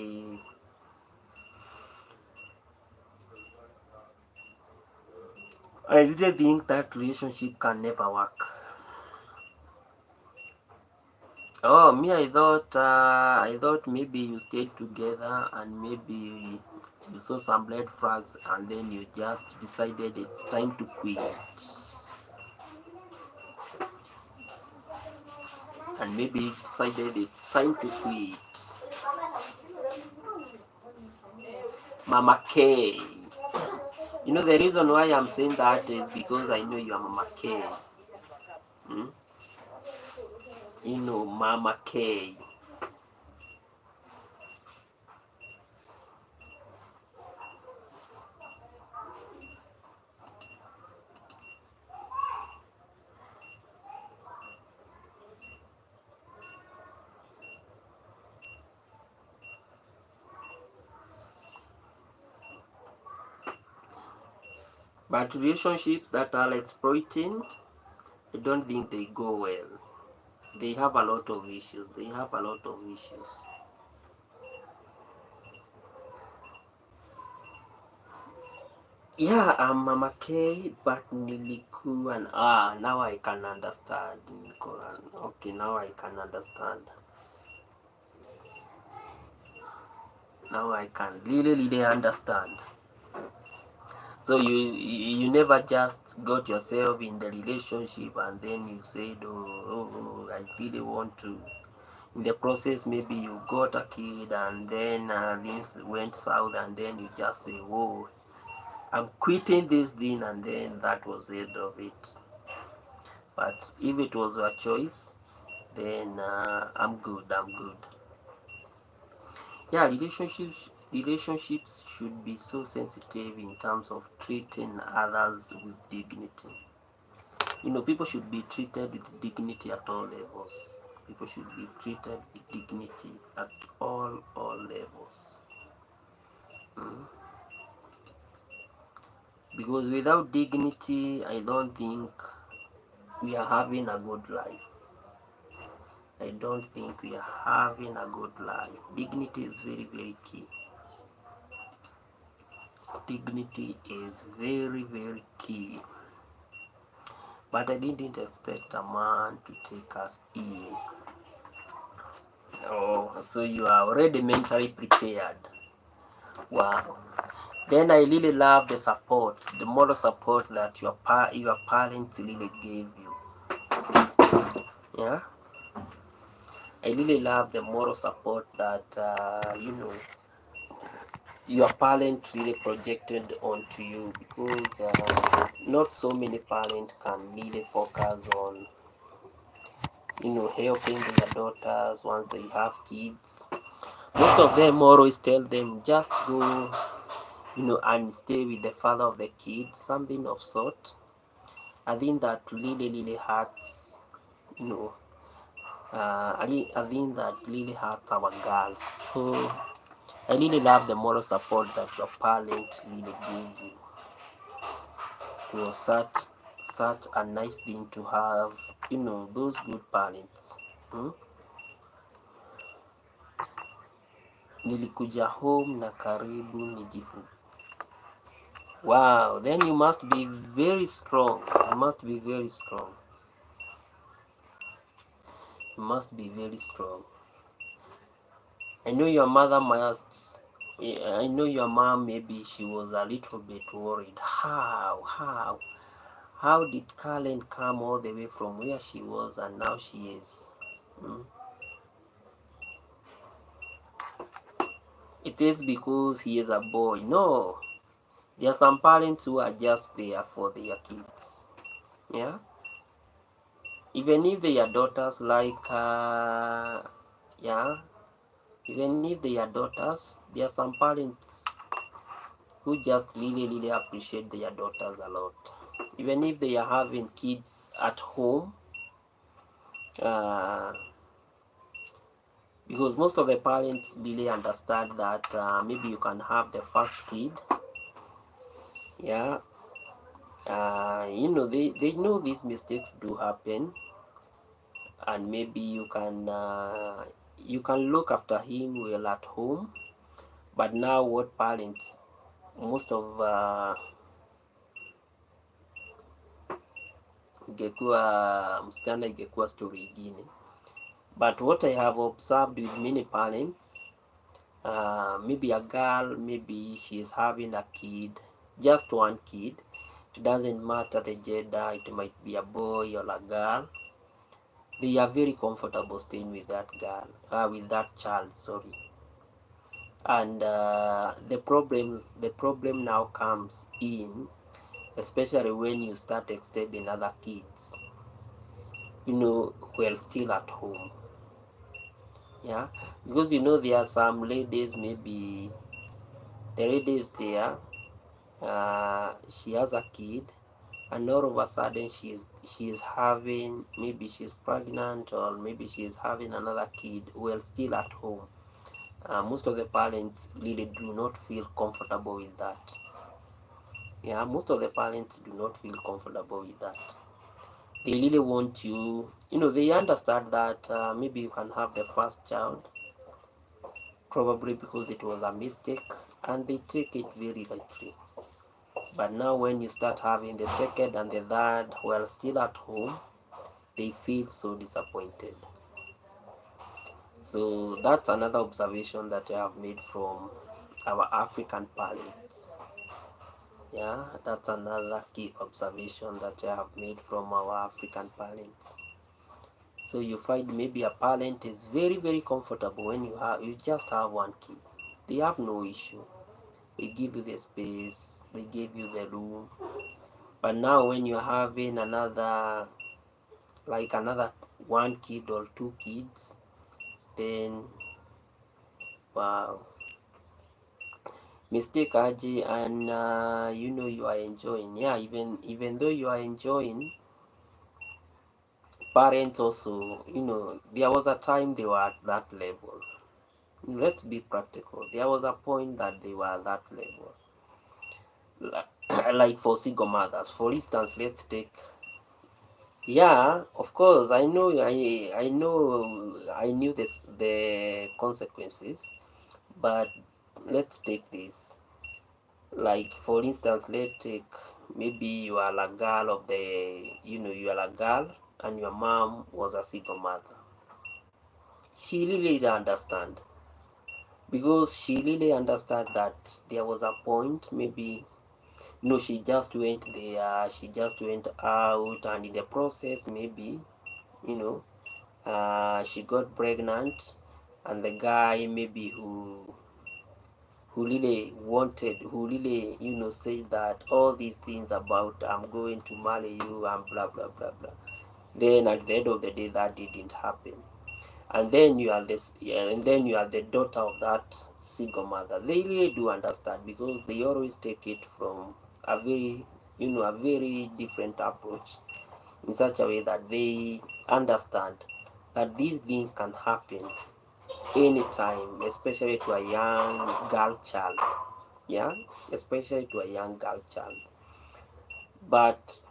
really think that relationship can never work. Oh, me, I thought maybe you stayed together and maybe you saw some red flags, and then you just decided it's time to quit. And maybe you decided it's time to quit. Mama K. The reason why I'm saying that is because I know you are Mama K. Hmm? Mama K. But relationships that are exploiting, I don't think they go well. They have a lot of issues. Yeah, I'm Mama K, but nilikuwa now I can understand. Okay, now I can understand. Now I can really understand. So you never just got yourself in the relationship and then you said, oh, I really want to. In the process, maybe you got a kid, and then things went south, and then you just say, whoa, I'm quitting this thing, and then that was the end of it. But if it was your choice, then I'm good. Yeah, relationships should be so sensitive in terms of treating others with dignity. People should be treated with dignity at all levels. People should be treated with dignity at all levels. Because without dignity, I don't think we are having a good life. I don't think we are having a good life. Dignity is very, very key. Dignity is very, very key. But I didn't expect a man to take us in. Oh, so you are already mentally prepared. Wow. Then I really love the support, the moral support that your parents really gave you. Yeah, I really love the moral support that your parents really projected onto you, because not so many parents can really focus on helping their daughters once they have kids. Most of them always tell them just go and stay with the father of the kids, something of sort. I think that really hurts, you know, I think that really hurts our girls. So I really love the moral support that your parents really gave you. It was such a nice thing to have, those good parents. Hmm? Nilikuja home na karibu nijifu. Wow, then you must be very strong. You must be very strong. You must be very strong. I know your mother must. I know your mom. Maybe she was a little bit worried. How did Karen come all the way from where she was and now she is? Hmm? It is because he is a boy. No, there are some parents who are just there for their kids. Yeah, even if they are daughters, yeah, even if they are daughters, there are some parents who just really appreciate their daughters a lot. Even if they are having kids at home, uh, because most of the parents really understand that maybe you can have the first kid. Yeah, they know these mistakes do happen, and maybe you can look after him well at home. But now what parents, most of ingekuwa msichana ingekuwa story ingine. But what I have observed with many parents, maybe a girl, maybe she is having a kid, just one kid. It doesn't matter the gender, it might be a boy or a girl. They are very comfortable staying with that girl, with that child, sorry. And the problem now comes in, especially when you start extending other kids, who are still at home. Yeah, because there are some ladies, maybe the lady is there, she has a kid, and all of a sudden she's having, maybe she's pregnant, or maybe she's having another kid while still at home. Most of the parents really do not feel comfortable with that. Yeah, most of the parents do not feel comfortable with that. They really want you, they understand that maybe you can have the first child, probably because it was a mistake, and they take it very lightly. But now when you start having the second and the third while still at home, they feel so disappointed. So that's another observation that I have made from our African parents. Yeah, that's another key observation that I have made from our African parents. So you find maybe a parent is very comfortable when you just have one kid. They have no issue. They give you the space, they give you the room. But now when you're having another one kid or two kids, then wow, mistake aje, and you are enjoying. Yeah, even though you are enjoying, parents also, there was a time they were at that level. Let's be practical. There was a point that they were at that level. Like for single mothers, for instance, let's take Yeah, of course. I know. I know. I knew the consequences, but let's take this. Like for instance, let's take maybe you are a girl of the you are a girl and your mom was a single mother. She really didn't understand because she really understood that there was a point maybe she just went there, she just went out, and in the process maybe you know she got pregnant, and the guy maybe who really said that all these things about I'm going to marry you and blah blah blah blah, then at the end of the day that didn't happen. And then you are this yeah, and then you are the daughter of that single mother. They really do understand because they always take it from a very a very different approach, in such a way that they understand that these things can happen anytime, especially to a young girl child. Yeah, especially to a young girl child. But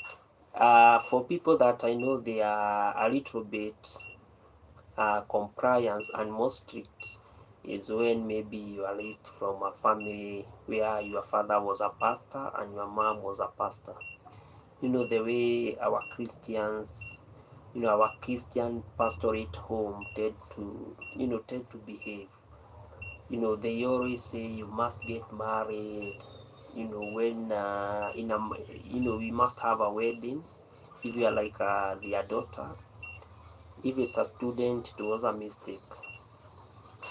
for people that I know, they are a little bit compliance and more strict is when maybe you are raised from a family where your father was a pastor and your mom was a pastor. The way our Christian pastorate home tend to behave. They always say you must get married. When we must have a wedding. If you are like their daughter, if it's a student, it was a mistake.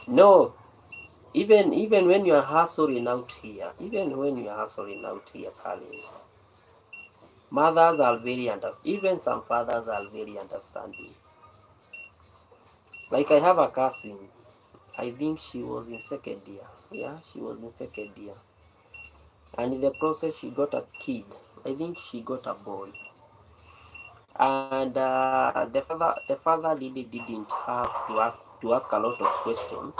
No, even when you are hustling out here, Colin, mothers are very understanding. Even some fathers are very understanding. Like I have a cousin. I think she was in second year. Yeah, she was in second year, and in the process, she got a kid. I think she got a boy, and the father really didn't have to ask a lot of questions.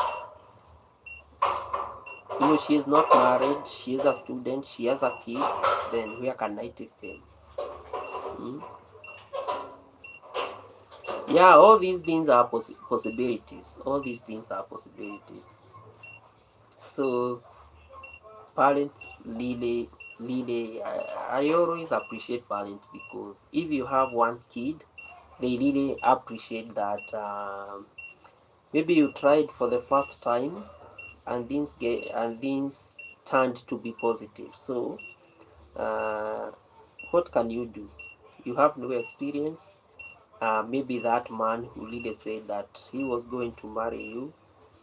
She is not married. She is a student. She has a kid. Then where can I take them? Hmm? Yeah, all these things are possibilities. All these things are possibilities. So parents really, I always appreciate parents because if you have one kid, they really appreciate that. Maybe you tried for the first time, and things turned to be positive. So, uh, what can you do? You have no experience. Maybe that man who really said that he was going to marry you,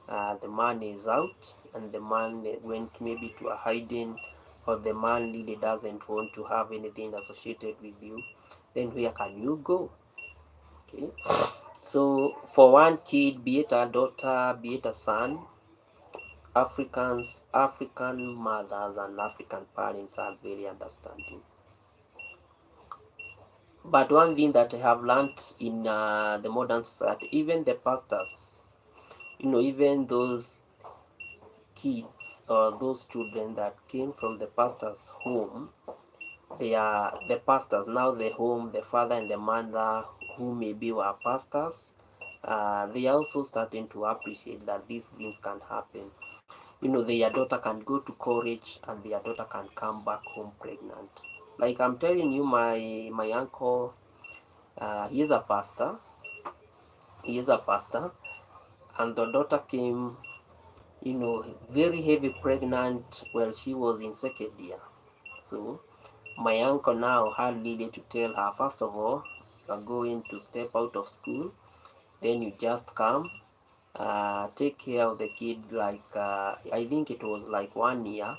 the man is out, and the man went maybe to a hiding, or the man really doesn't want to have anything associated with you. Then where can you go? Okay. So for one kid, be it a daughter, be it a son, African mothers and African parents are very understanding. But one thing that I have learned in the modern society, even the pastors, even those kids or those children that came from the pastor's home, they are the pastors now. The home, the father and the mother, who maybe were pastors, they are also starting to appreciate that these things can happen. Their daughter can go to college and their daughter can come back home pregnant. Like I'm telling you, my uncle, he is a pastor. He is a pastor, and the daughter came, very heavy pregnant while she was in second year. So my uncle now had really to tell her, first of all, you are going to step out of school, then you just come, take care of the kid, like I think it was like 1 year,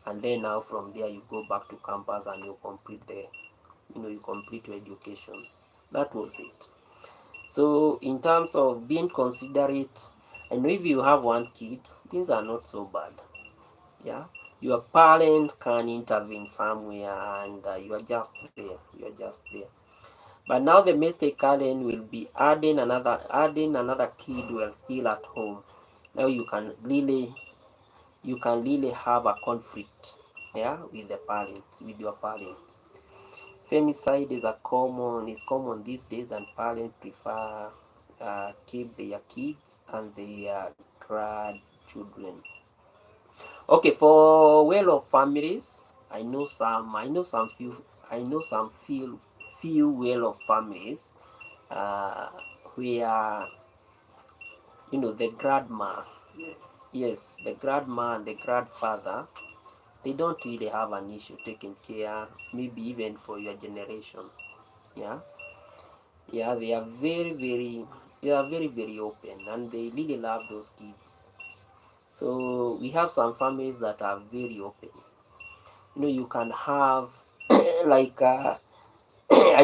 and then now from there you go back to campus and you complete your education. That was it. So in terms of being considerate, I know if you have one kid, things are not so bad. Yeah, your parent can intervene somewhere, and you are just there. You are just there. But now the mistake Karen will be adding another kid while still at home. Now you can really have a conflict, yeah, with your parents. Femicide is common these days, and parents prefer keep their kids and their grandchildren. Okay, for well-off families, I know some few well-off families uh, where the grandma, yes, the grandma and the grandfather, they don't really have an issue taking care, maybe even for your generation. Yeah, yeah, they are very open, and they really love those kids. So we have some families that are very open. You can have like I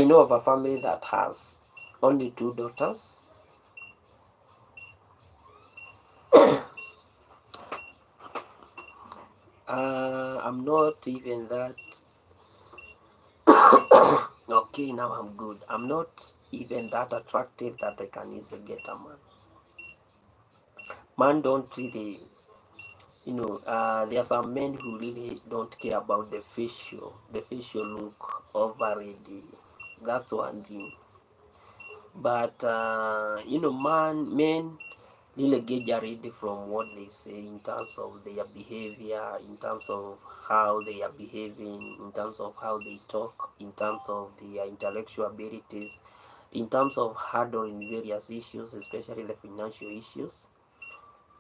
know of a family that has only two daughters. I'm not even that. Okay, now I'm good. I'm not even that attractive that I can easily get a man. Man don't really, there are some men who really don't care about the facial look of a lady. That's one thing. But men really gauge a lady from what they say in terms of their behavior, in terms of how they are behaving, in terms of how they talk, in terms of their intellectual abilities, in terms of handling various issues, especially the financial issues.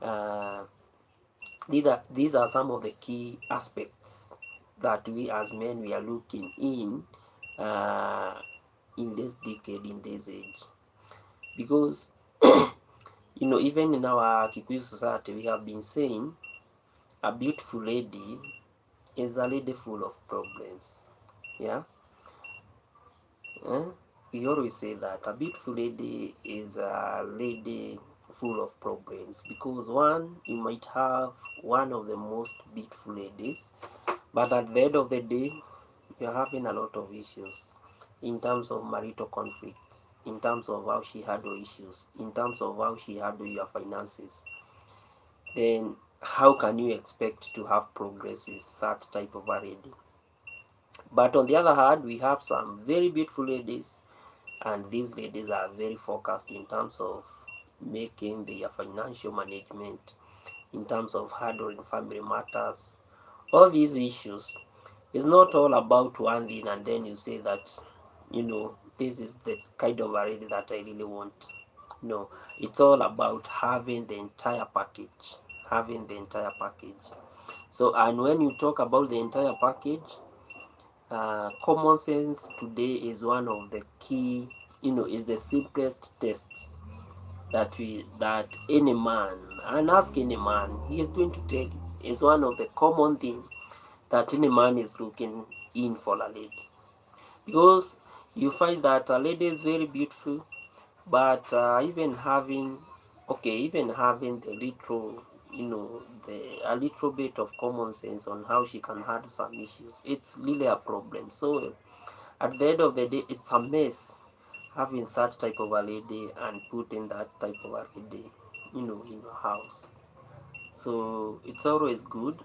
Uh, these are some of the key aspects that we as men we are looking in this decade, in this age, because even in our Kikuyu society we have been saying a beautiful lady is a lady full of problems. Yeah, eh? We always say that a beautiful lady is a lady full of problems, because one, you might have one of the most beautiful ladies, but at the end of the day you're having a lot of issues in terms of marital conflicts, in terms of how she handle issues, in terms of how she handle your finances. Then how can you expect to have progress with such type of a lady? But on the other hand, we have some very beautiful ladies, and these ladies are very focused in terms of making their financial management, in terms of handling family matters, all these issues. It's not all about one thing and then you say that this is the kind of a lady that I really want. No, it's all about having the entire package, having the entire package. So, and when you talk about the entire package, common sense today is one of the key, is the simplest test that any man, and ask any man, he is going to tell you, is one of the common things that any man is looking in for a lady. Because you find that a lady is very beautiful, but even having the little, a little bit of common sense on how she can handle some issues, it's really a problem. So at the end of the day, it's a mess having such type of a lady and putting that type of a lady, in your house. So it's always good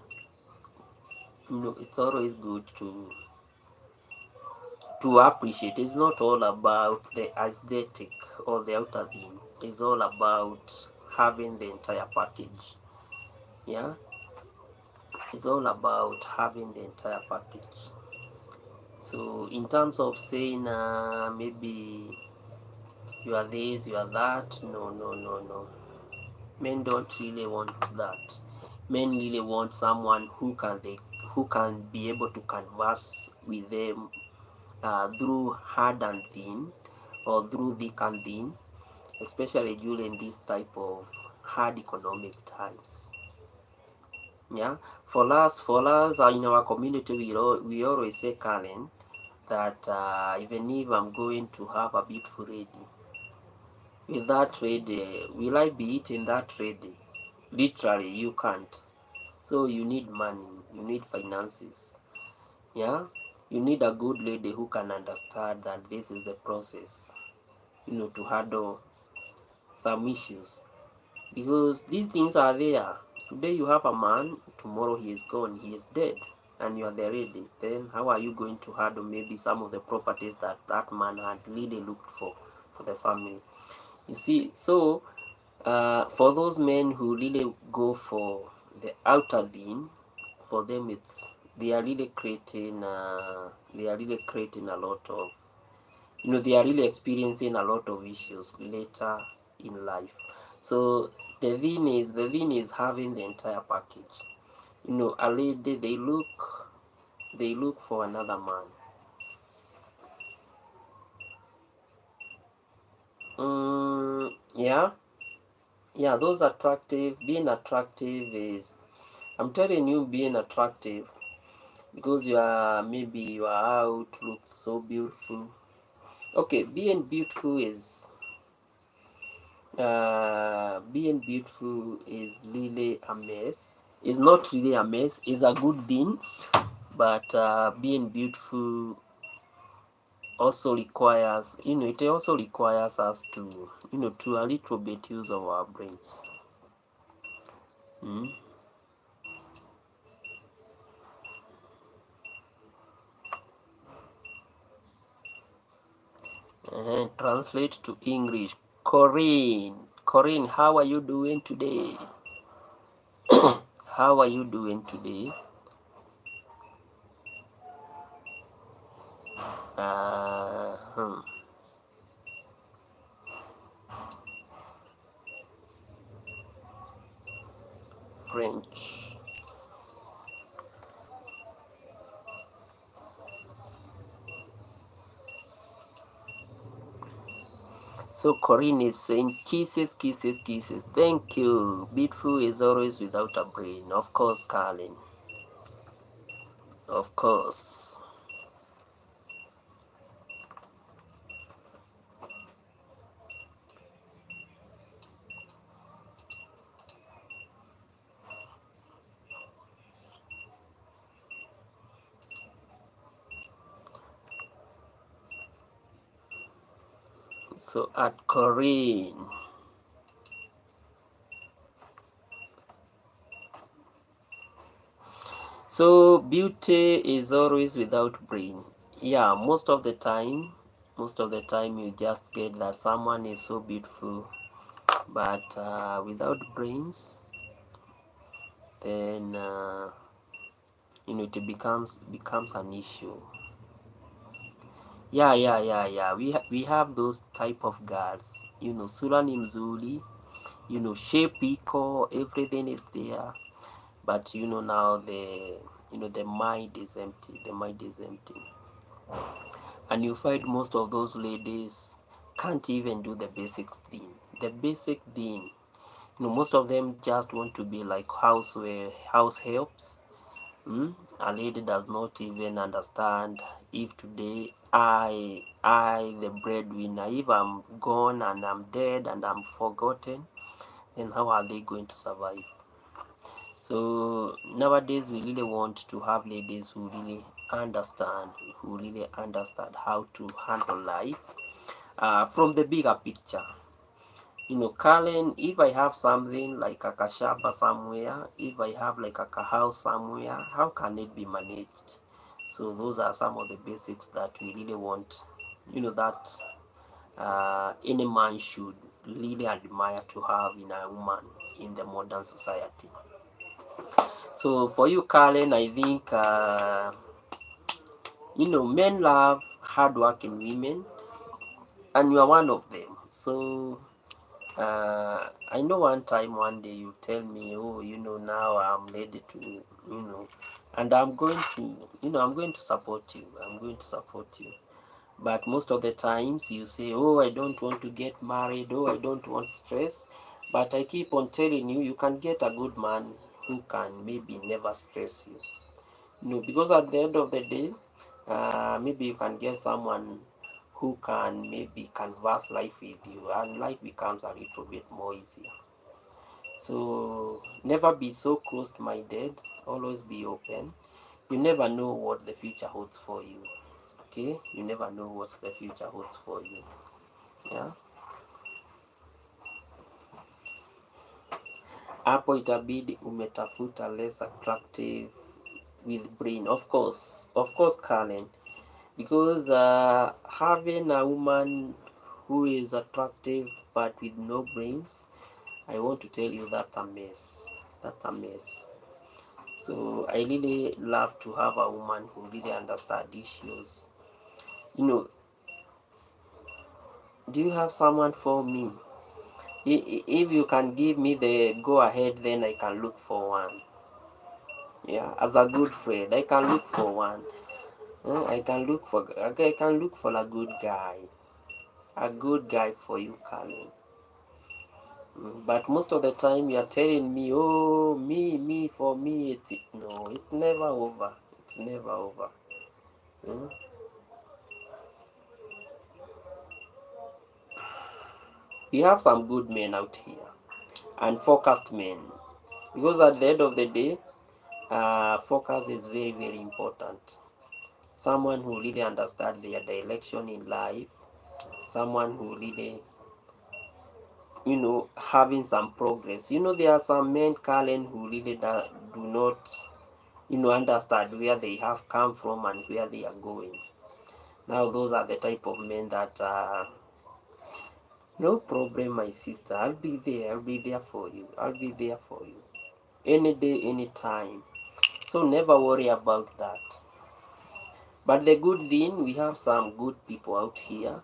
to appreciate. It's not all about the aesthetic or the outer thing. It's all about having the entire package. Yeah, it's all about having the entire package. So in terms of saying maybe you are this, you are that, no. Men don't really want that. Men really want someone who can be able to converse with them through hard and thin, or through thick and thin, especially during this type of hard economic times. Yeah, for us in our community, we always say, Karen, that even if I'm going to have a beautiful lady, with that lady, will I be eating that lady? Literally, you can't. So you need money, you need finances. Yeah, you need a good lady who can understand that this is the process, to handle some issues, because these things are there. Today you have a man, tomorrow he is gone, he is dead, and you are the lady, then how are you going to handle maybe some of the properties that that man had really looked for the family? You see, so for those men who really go for the outer being, for them it's they are really creating a lot of, they are really experiencing a lot of issues later in life. So the thing is having the entire package. A lady, they look for another man. Yeah, yeah, those attractive, being attractive is, I'm telling you, being attractive, because you are out, looks so beautiful. Okay, being beautiful is really a mess. It's not really a mess, it's a good thing, but being beautiful also requires, it also requires us to, to a little bit use of our brains. Mm? Translate to English. Corinne, how are you doing today? How are you doing today? Uh, hmm. French. So Corinne is saying kisses, kisses, kisses. Thank you. Beautiful is always without a brain. Of course, Carlin. Of course. So at Corinne. So beauty is always without brain. Yeah, most of the time you just get that someone is so beautiful, but without brains, then it becomes an issue. Yeah. We have those type of girls. Sura ni mzuri. Shape iko, everything is there, but now the mind is empty. The mind is empty. And you find most of those ladies can't even do the basic thing. The basic thing, most of them just want to be like house helps. A lady does not even understand if today I the breadwinner, if I'm gone and I'm dead and I'm forgotten, then how are they going to survive? So nowadays we really want to have ladies who really understand how to handle life from the bigger picture. Karen, if I have something like a kashamba somewhere, if I have like a house somewhere, how can it be managed? So those are some of the basics that we really want, that any man should really admire to have in a woman in the modern society. So for you, Karen, I think men love hardworking women, and you are one of them. So I know one day you tell me, oh, now I'm ready to, and I'm going to support you. I'm going to support you. But most of the times you say, oh, I don't want to get married, oh, I don't want stress. But I keep on telling you, you can get a good man who can maybe never stress you. Because at the end of the day, maybe you can get someone who can maybe converse life with you, and life becomes a little bit more easier. So never be so closed-minded, always be open. You never know what the future holds for you. Okay, you never know what the future holds for you. Yeah, hapo itabidi umetafuta less attractive with brain. Of course, Karen, because having a woman who is attractive but with no brains, I want to tell you that's a mess. That's a mess. So I really love to have a woman who really understands issues. You know, do you have someone for me? If you can give me the go ahead, then I can look for one. Yeah, as a good friend, I can look for one. I can look for a good guy for you, Colin. But most of the time you are telling me, oh, me, for me, no, it's never over. It's never over. Mm? We have some good men out here and focused men, because at the end of the day, focus is very, very important. Someone who really understands their direction in life, someone who really, having some progress. There are some men, Colin, who really do not, understand where they have come from and where they are going. Now, those are the type of men that, no problem, my sister. I'll be there. I'll be there for you. I'll be there for you. Any day, any time. So never worry about that. But the good thing, we have some good people out here.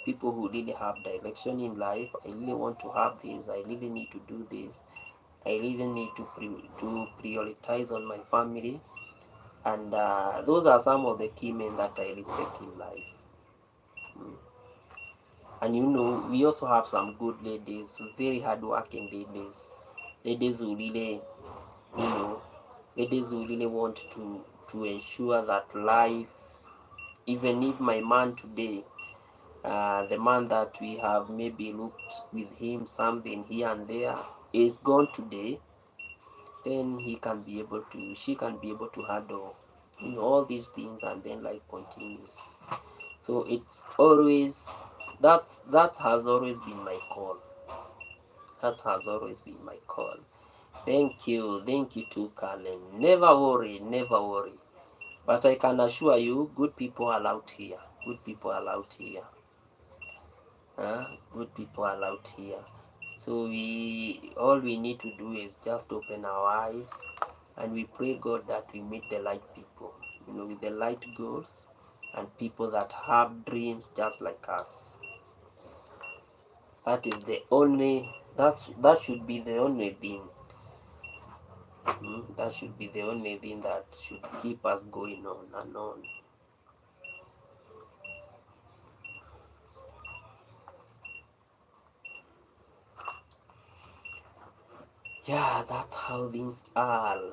People who really have direction in life. I really want to have this. I really need to do this. I really need to prioritize on my family. And those are some of the key men that I respect in life. Mm. And we also have some good ladies, very hardworking ladies. Ladies who really, you know, ladies who really want to ensure that life, even if my man today, the man that we have maybe looked with him something here and there is gone today, then she can be able to handle, all these things, and then life continues. So it's always that has always been my call. That has always been my call. Thank you too, Carlen. Never worry, never worry. But I can assure you, good people are out here. Good people are out here. Good people are out here. So all we need to do is just open our eyes, and we pray God that we meet the right people, with the right goals, and people that have dreams just like us. That is that should be the only thing. That should be the only thing that should keep us going on and on. Yeah, that's how things are.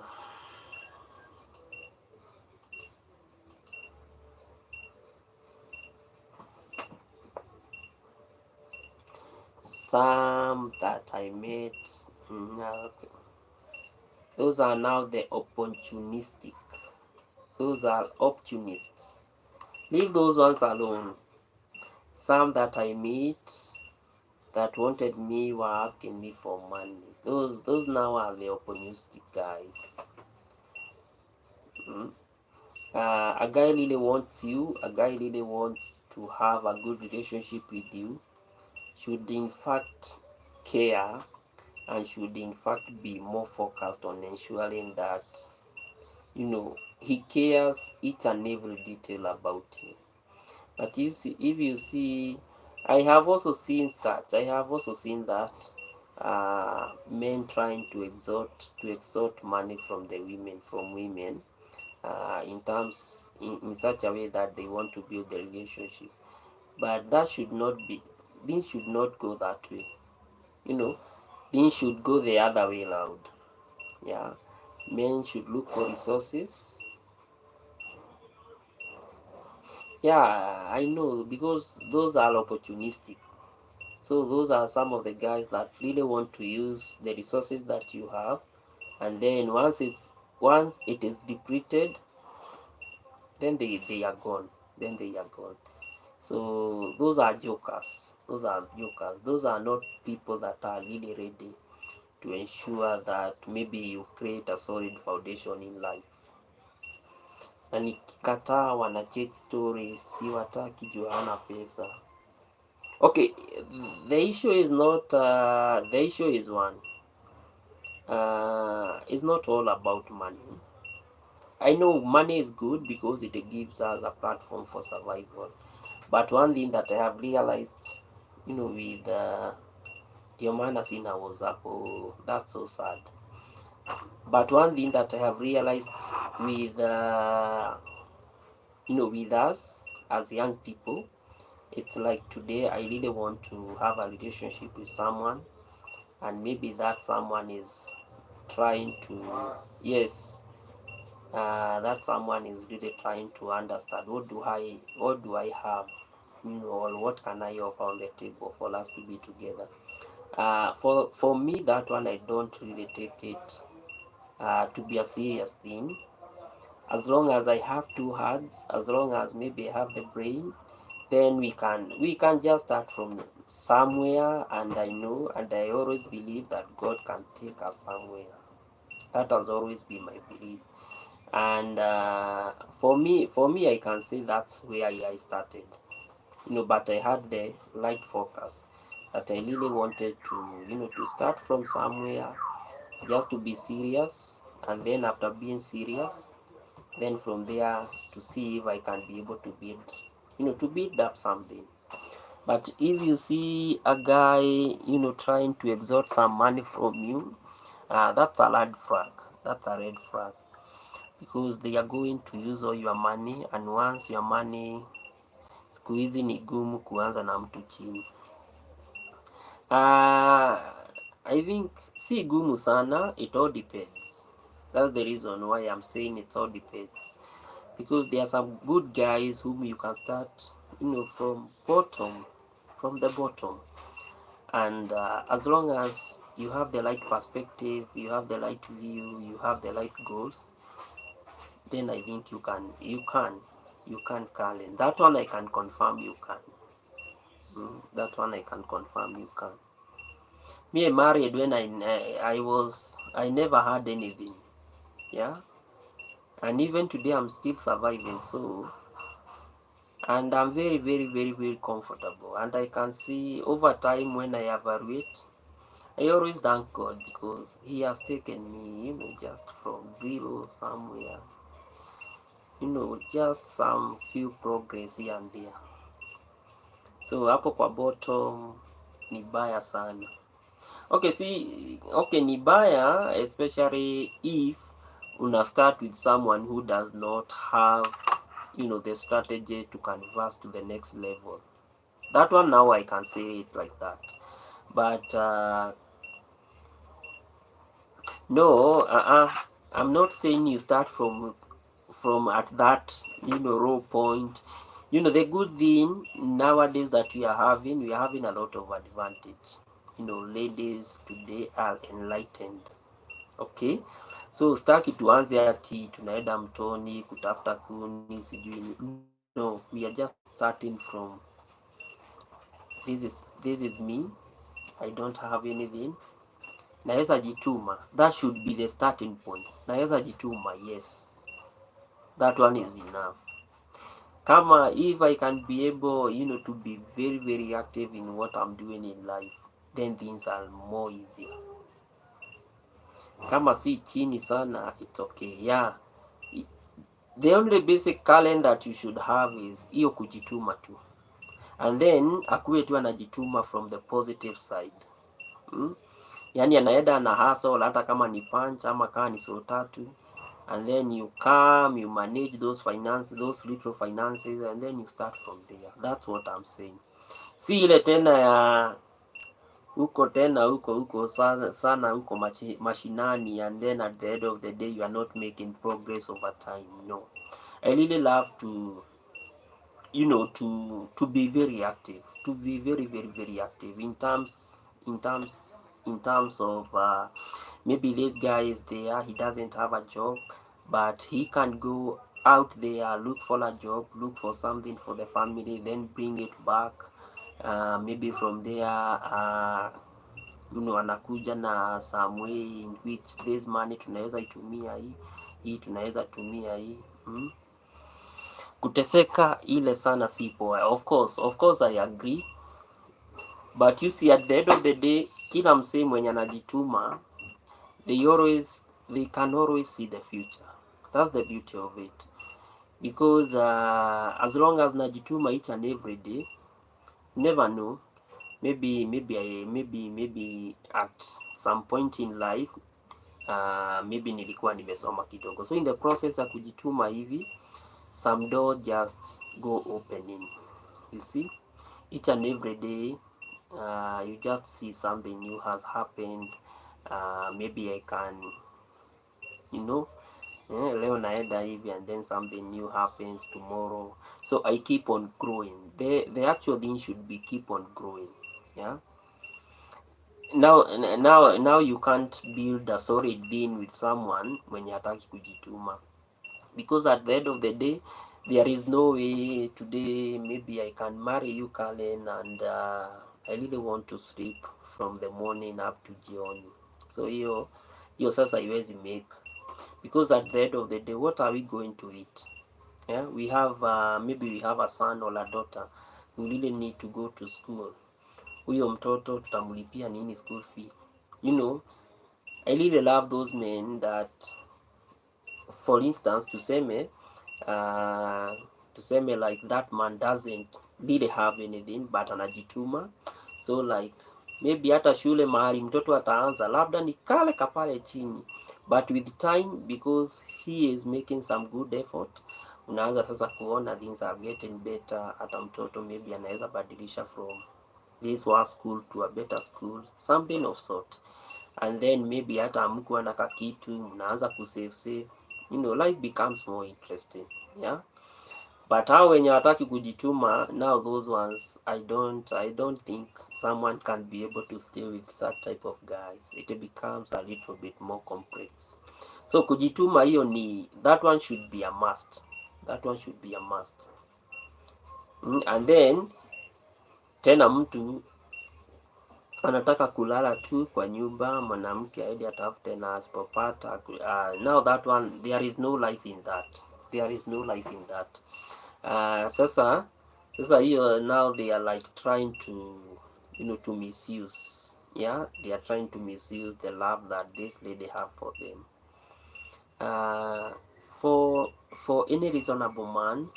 Some that I met, those are now the opportunistic. Those are opportunists. Leave those ones alone. Some that I meet that wanted me were asking me for money. Those now are the opportunistic guys. A guy really wants you. A guy really wants to have a good relationship with you. Should in fact care, and should in fact be more focused on ensuring that he cares each and every detail about you. But if you see, I have also seen that men trying to extort money from women, in such a way that they want to build the relationship. But that should not be. Things should not go that way. You know, things should go the other way around. Yeah, men should look for resources. Yeah, I know, because those are opportunistic. So those are some of the guys that really want to use the resources that you have, and then once it is depleted, then they are gone. Then they are gone. So those are jokers. Those are jokers. Those are not people that are really ready to ensure that maybe you create a solid foundation in life. na nikikataa wana cheat stories, siwataki juu hana pesa. Okay, the issue is not the issue is one, it's not all about money. I know money is good because it gives us a platform for survival, but one thing that I have realized, with your maana sina WhatsApp, oh, that's so sad. But one thing that I have realized with with us as young people, it's like today I really want to have a relationship with someone, and maybe that someone is trying to, yes, that someone is really trying to understand what do I have, or what can I offer on the table for us to be together. For me, that one I don't really take it to be a serious thing. As long as I have two hands, as long as maybe I have the brain, then we can just start from somewhere. And I know, and I always believe that God can take us somewhere. That has always been my belief. And for me, I can say that's where I started. But I had the light focus that I really wanted to start from somewhere, just to be serious, and then after being serious, then from there to see if I can be able to build up something. But if you see a guy trying to extort some money from you, that's a red flag. That's a red flag, because they are going to use all your money, and once your money, siku hizi ni gumu kuanza na mtu chini. I think si gumu sana, it all depends. That's the reason why I'm saying it all depends, because there are some good guys whom you can start from the bottom. And as long as you have the right perspective, you have the right view, you have the right goals, then I think you can Carlin. That one I can confirm you can. That one I can confirm you can. Me, I married when I never had anything. Yeah. And even today I'm still surviving. So, and I'm very, very, very, very comfortable. And I can see over time, when I evaluate, I always thank God, because He has taken me, just from zero somewhere, just some few progress here and there. So hapo kwa bottom ni baya sana. Okay, ni baya, especially if una start with someone who does not have the strategy to converse to the next level. That one, now I can say it like that. But no, I'm not saying you start from at that raw point. The good thing nowadays that we are having a lot of advantage. Ladies today are enlightened. Okay, so staki tuanze ati tunaenda mtoni kutafuta kuni sijui. No, we are just starting from this is me. I don't have anything. Naweza jituma. That should be the starting point. Naweza jituma, yes. That one is enough. Kama if I can be able, to be very, very active in what I'm doing in life, then things are more easier. Kama si chini sana, it's okay. Yeah. The only basic talent that you should have is hiyo kujituma tu. And then akuwe tu anajituma from the positive side. Yani anaenda na hustle hata kama ni punch ama kama ni so tatu, and then you manage those finances, those little finances, and then you start from there. That's what I'm saying. Si ile tena ya huko sana huko mashinani, and then at the end of the day you are not making progress over time. No, I really love to to be very active, to be very, very, very active in terms of maybe this guy is there, he doesn't have a job, but he can go out there, look for a job, look for something for the family, then bring it back. Maybe from there anakuja na some way in which this money tunaweza itumia hii tunaweza tumia hii kuteseka ile sana si poa. Of course I agree, but you see at the end of the day, kila msee mwenye anajituma, they can always see the future. That's the beauty of it, because as long as najituma each and every day, never know, maybe at some point in life, maybe nilikuwa nimesoma kidogo, so in the process ya kujituma hivi, some door just go opening. You see, each and every day, you just see something new has happened. Maybe I can, leo naenda hivi and then something new happens tomorrow, so I keep on growing. The actual thing should be keep on growing. Yeah, now you can't build a solid deal with someone mwenye hataki kujituma, because at the end of the day, there is no way today maybe I can marry you, Kalen, and I really want to sleep from the morning up to jioni. So hiyo sasa haiwezi make, because at the end of the day, what are we going to eat? Yeah, we have maybe we have a son or a daughter who really need to go to school. Huyo mtoto tutamlipia nini school fee? I really love those men that, for instance, tuseme like that man doesn't really have anything but anajituma, so like maybe hata shule mahali mtoto ataanza labda ni kale kapale chini, but with time, because he is making some good effort, unaanza sasa kuona things are getting better. Hata mtoto maybe anaweza badilisha from this worst school to a better school, something of sort, and then maybe hata mkuwa na kakitu mnaanza kusave, life becomes more interesting. Yeah, but hao wenye hataki kujituma, now those ones, I don't think someone can be able to stay with such type of guys. It becomes a little bit more complex. So kujituma hiyo ni, that one should be a must. And then tena mtu anataka kulala tu kwa nyumba, mwanamke aende atafute na asipopata, now that one, there is no life in that. Sasa hiyo, now they are like trying to to misuse. Yeah, they are trying to misuse the love that this lady have for them. For any reasonable man,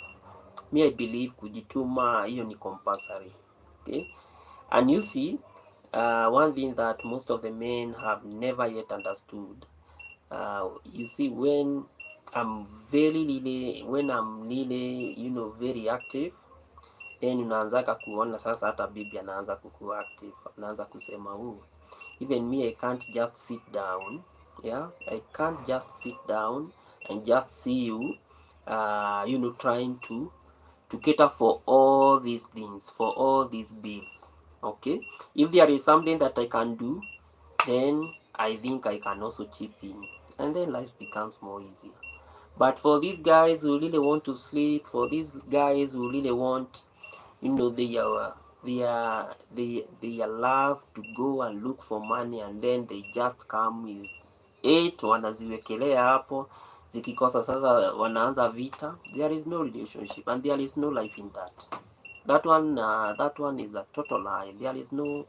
me I believe kujituma hiyo ni compulsory. Okay, and you see, one thing that most of the men have never yet understood, you see, when I'm really very active, then unaanzaka kuona sasa hata bibi anaanza kukuwa active, anaanza kusema even me I can't just sit down. Yeah, I can't just sit down and just see you trying to cater for all these things, for all these bills. Okay, if there is something that I can do, then I think I can also chip in, and then life becomes more easier. But for these guys who really want to sleep, for these guys who really want, they love to go and look for money, and then they just come with 8 wanaziwekelea hapo, zikikosa sasa wanaanza vita. There is no relationship and there is no life in that. That one is a total lie. There is no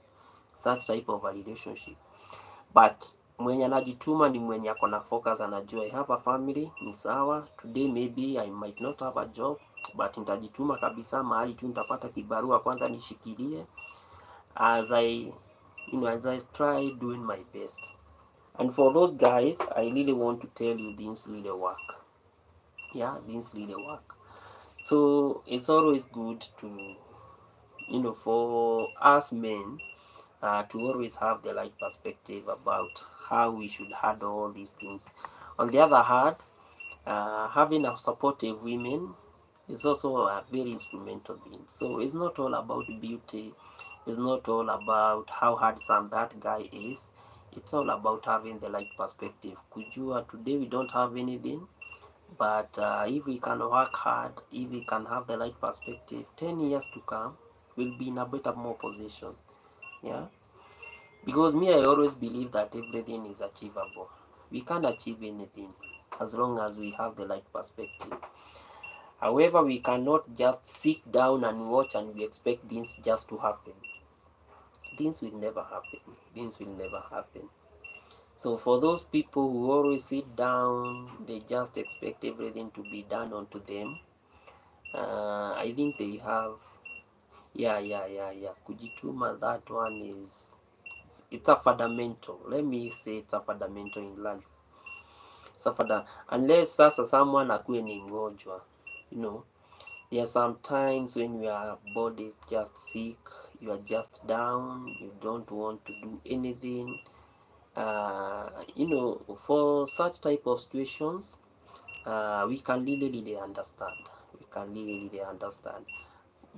such type of a relationship. But mwenye anajituma ni mwenye ako na focus, anajua I have a family, ni sawa. Today maybe I might not have a job, but nitajituma kabisa, mahali tu nitapata kibarua kwanza nishikilie, as I try doing my best. And for those guys, I really want to tell you, things really work. Yeah, things really work. So it's always good to, for us men, to always have the right perspective about how we should handle all these things. On the other hand, having a supportive women is also a very instrumental thing. So it's not all about beauty, it's not all about how handsome that guy is. It's all about having the right perspective. Kujua today we don't have anything, but if we can work hard, if we can have the right perspective, 10 years to come, we'll be in a better, more position. Yeah, because me, I always believe that everything is achievable. We can achieve anything as long as we have the right perspective. However, we cannot just sit down and watch and we expect things just to happen. Things will never happen. Things will never happen. So for those people who always sit down, they just expect everything to be done onto them. I think they have, yeah. Kujituma, that one is, it's a fundamental. Let me say it's a fundamental in life. It's a unless sasa someone akuwe ni mgonjwa, you know. There are some times when your body is just sick, you are just down, you don't want to do anything. You know, for such type of situations, we can really understand. We can really understand.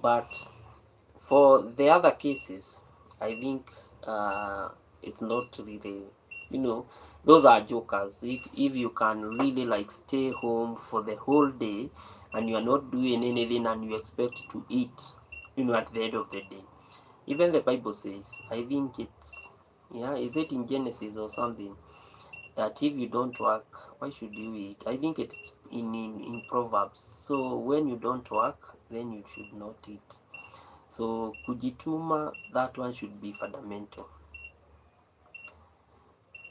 But for the other cases, I think it's not really, you know, those are jokers. If you can really like stay home for the whole day and you are not doing anything and you expect to eat, you know, at the end of the day. Even the Bible says, I think it's, yeah, is it in Genesis or something, that if you don't work, why should you eat? I think it's in Proverbs. So when you don't work, then you should not eat. So kujituma, that one should be fundamental.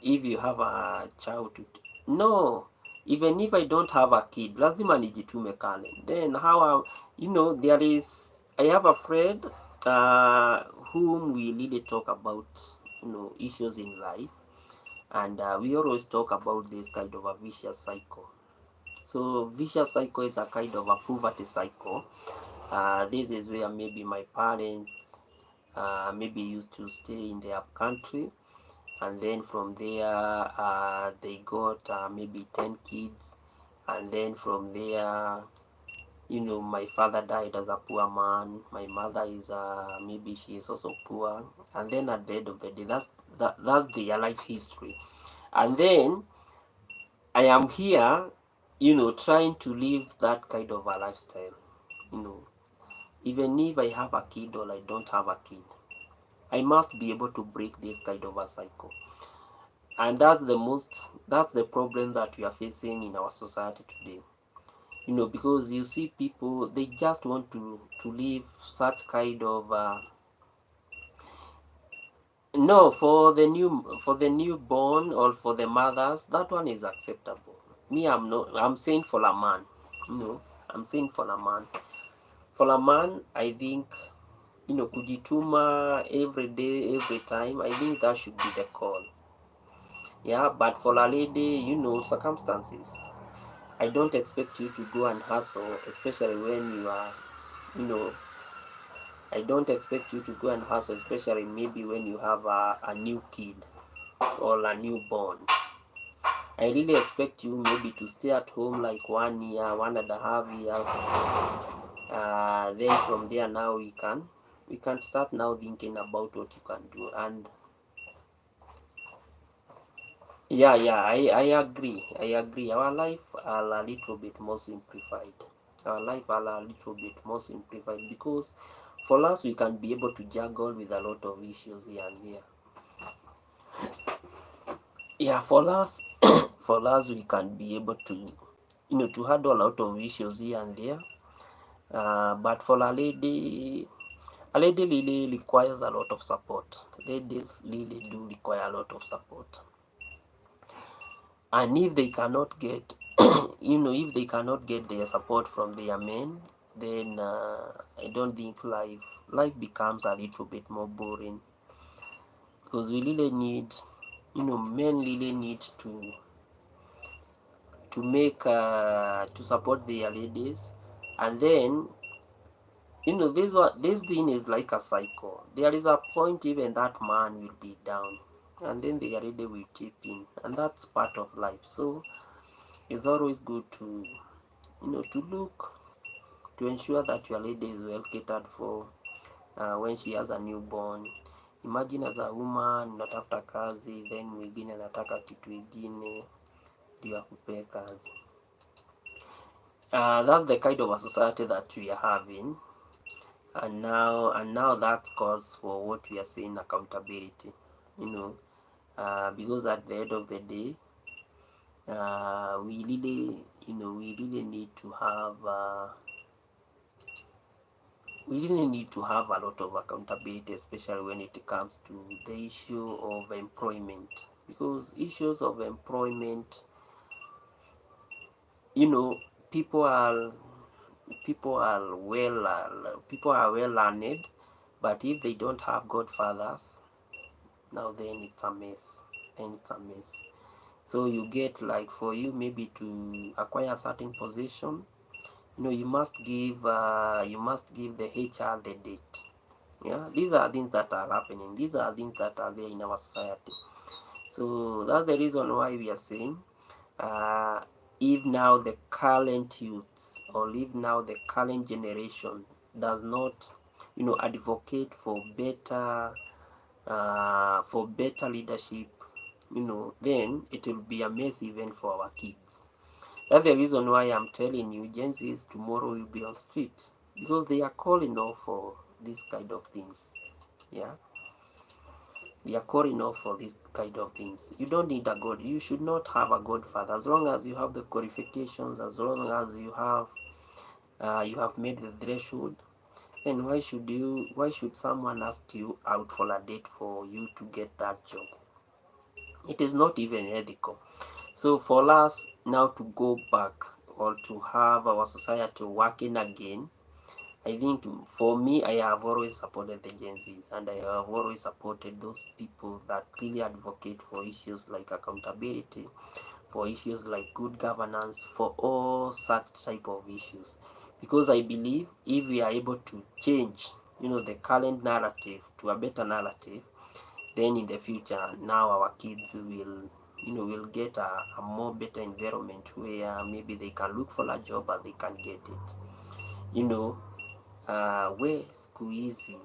If you have a child no, even if I don't have a kid, lazima nijitume kale. Then how, you know, there is, I have a friend whom we really talk about, you know, issues in life, and we always talk about this kind of a vicious cycle. So vicious cycle is a kind of a poverty cycle. This is where maybe my parents maybe used to stay in their country, and then from there they got maybe 10 kids, and then from there, you know, my father died as a poor man, my mother is maybe she is also poor, and then at the end of the day, that's their life history. And then I am here, you know, trying to live that kind of a lifestyle, you know. Even if I have a kid or I don't have a kid, I must be able to break this kind of a cycle. And that's the problem that we are facing in our society today. You know, because you see people, they just want to live such kind of no, for the newborn or for the mothers, that one is acceptable. Me, I'm saying for a man, you know, I'm saying for a man. For a man, I think, you know, kujituma every day, every time, I think that should be the call. Yeah, but for a lady, you know, circumstances. I don't expect you to go and hustle, especially when you are, you know, I don't expect you to go and hustle, especially maybe when you have a new kid or a newborn. I really expect you maybe to stay at home like 1 year, 1.5 years. Then from there now we can start now thinking about what you can do. And yeah, I agree. Our life are a little bit more simplified. Our life are a little bit more simplified because for us we can be able to juggle with a lot of issues here and there. Yeah, for us for us we can be able to, you know, to handle a lot of issues here and there. But for a lady really requires a lot of support. Ladies really do require a lot of support. And if they cannot get you know, if they cannot get their support from their men, then I don't think life becomes a little bit more boring, because we really need, you know, men really need to make to support their ladies. And then, you know, this thing is like a cycle. There is a point even that man will be down, and then the lady will chip in, and that's part of life. So it's always good to, you know, to ensure that your lady is well catered for when she has a newborn. Imagine as a woman unatafuta kazi, then mwingine anataka kitu ingine ndio akupee kazi. That's the kind of a society that we are having, and now that calls for what we are saying, accountability. You know, because at the end of the day, we really need to have we really need to have a lot of accountability, especially when it comes to the issue of employment, because issues of employment, you know, people are people are well learned, but if they don't have godfathers, now then it's a mess. So you get, like, for you maybe to acquire a certain position, you must give the HR the date. Yeah, these are things that are happening. These are things that are there in our society. So that's the reason why we are saying, uh, if now the current youths, or if now the current generation does not, advocate for better leadership, then it will be a mess even for our kids. That's the reason why I'm telling you, Gen Zs tomorrow will be on street, because they are calling off for this kind of things. Yeah, they are calling off for this kind of things. You don't need a god. You should not have a godfather. As long as you have the qualifications, as long as you have made the threshold, then why should someone ask you out for a date for you to get that job? It is not even ethical. So for us now to go back, or to have our society working again, I think, for me, I have always supported the Gen Zs, and I have always supported those people that really advocate for issues like accountability, for issues like good governance, for all such type of issues. Because I believe if we are able to change, the current narrative to a better narrative, then in the future, now our kids will get a more better environment, where maybe they can look for a job and they can get it. We siku hizi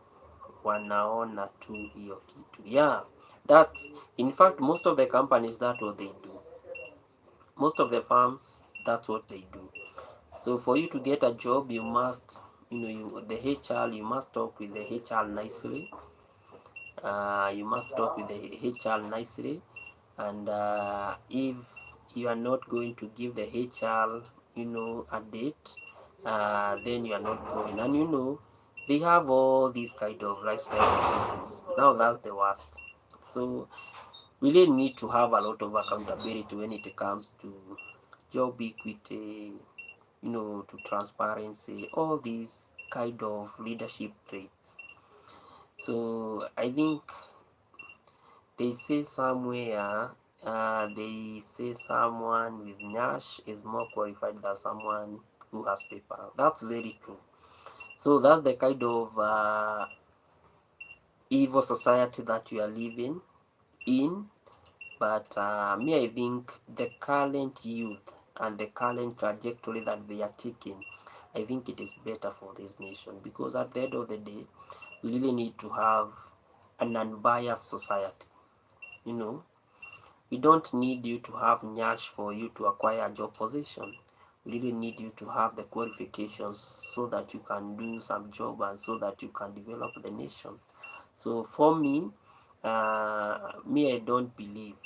wanaona tu hiyo kitu. Yeah, that's, in fact, most of the companies, that's what they do. Most of the firms, that's what they do. So for you to get a job, you must, you must talk with the HR nicely. You must talk with the HR nicely, and if you are not going to give the HR, a date, then you are not going. And they have all these kind of lifestyle diseases. Now that's the worst. So we really need to have a lot of accountability when it comes to job equity, to transparency, all these kind of leadership traits. So I think they say somewhere, they say someone with Nash is more qualified than someone who has paper. That's very true. So that's the kind of evil society that we are living in. But me, I think the current youth and the current trajectory that they are taking, I think it is better for this nation, because at the end of the day, we really need to have an unbiased society. We don't need you to have Nyash for you to acquire a job position. We really need you to have the qualifications so that you can do some job, and so that you can develop the nation. So for me, I don't believe.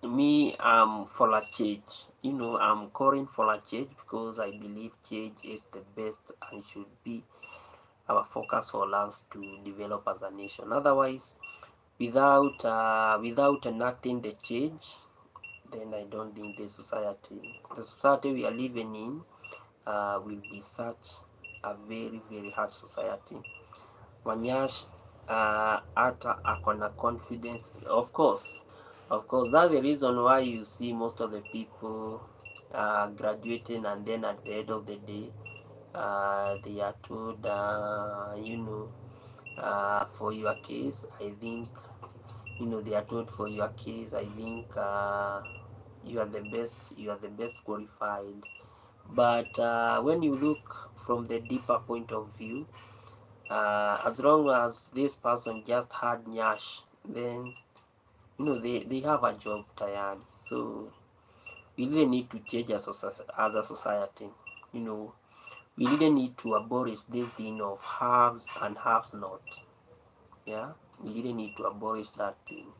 I'm for a change. I'm calling for a change, because I believe change is the best and should be our focus for us to develop as a nation. Otherwise, without enacting the change, then I don't think the society we are living in will be such a very, very hard society. Wanyash hata akona confidence, of course that's the reason why you see most of the people graduating, and then at the end of the day, they are told, for your case, I think, they are told, for your case, I think, you are the best qualified. But when you look from the deeper point of view, as long as this person just had Nyash, then they have a job tayari. So we really need to change as a society. We really need to abolish this thing of haves and haves not. Yeah, we really need to abolish that thing.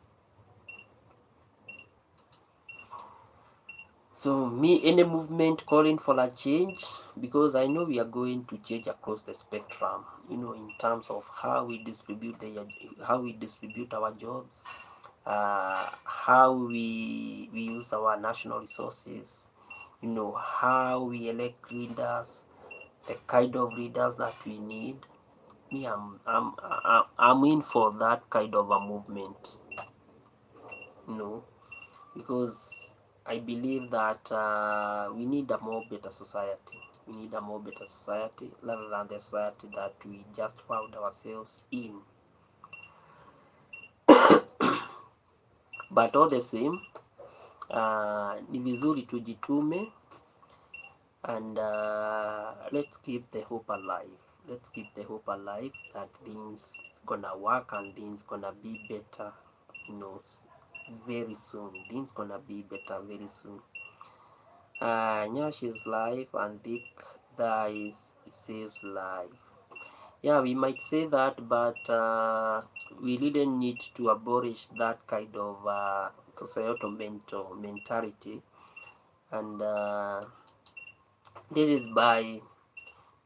So me, any movement calling for a change, because I know we are going to change across the spectrum, in terms of how we distribute our jobs, how we use our national resources, how we elect leaders, the kind of leaders that we need. Me, I'm in for that kind of a movement, because I believe that we need a more better society. We need a more better society rather than the society that we just found ourselves in. But all the same, ni vizuri tujitume, and let's keep the hope alive. Let's keep the hope alive that things gonna work and things gonna be better, very soon. Things gonna be better very soon. Nyash is life and thick thighs saves life. Yeah, we might say that, but we really need to abolish that kind of societal mentality, and this is by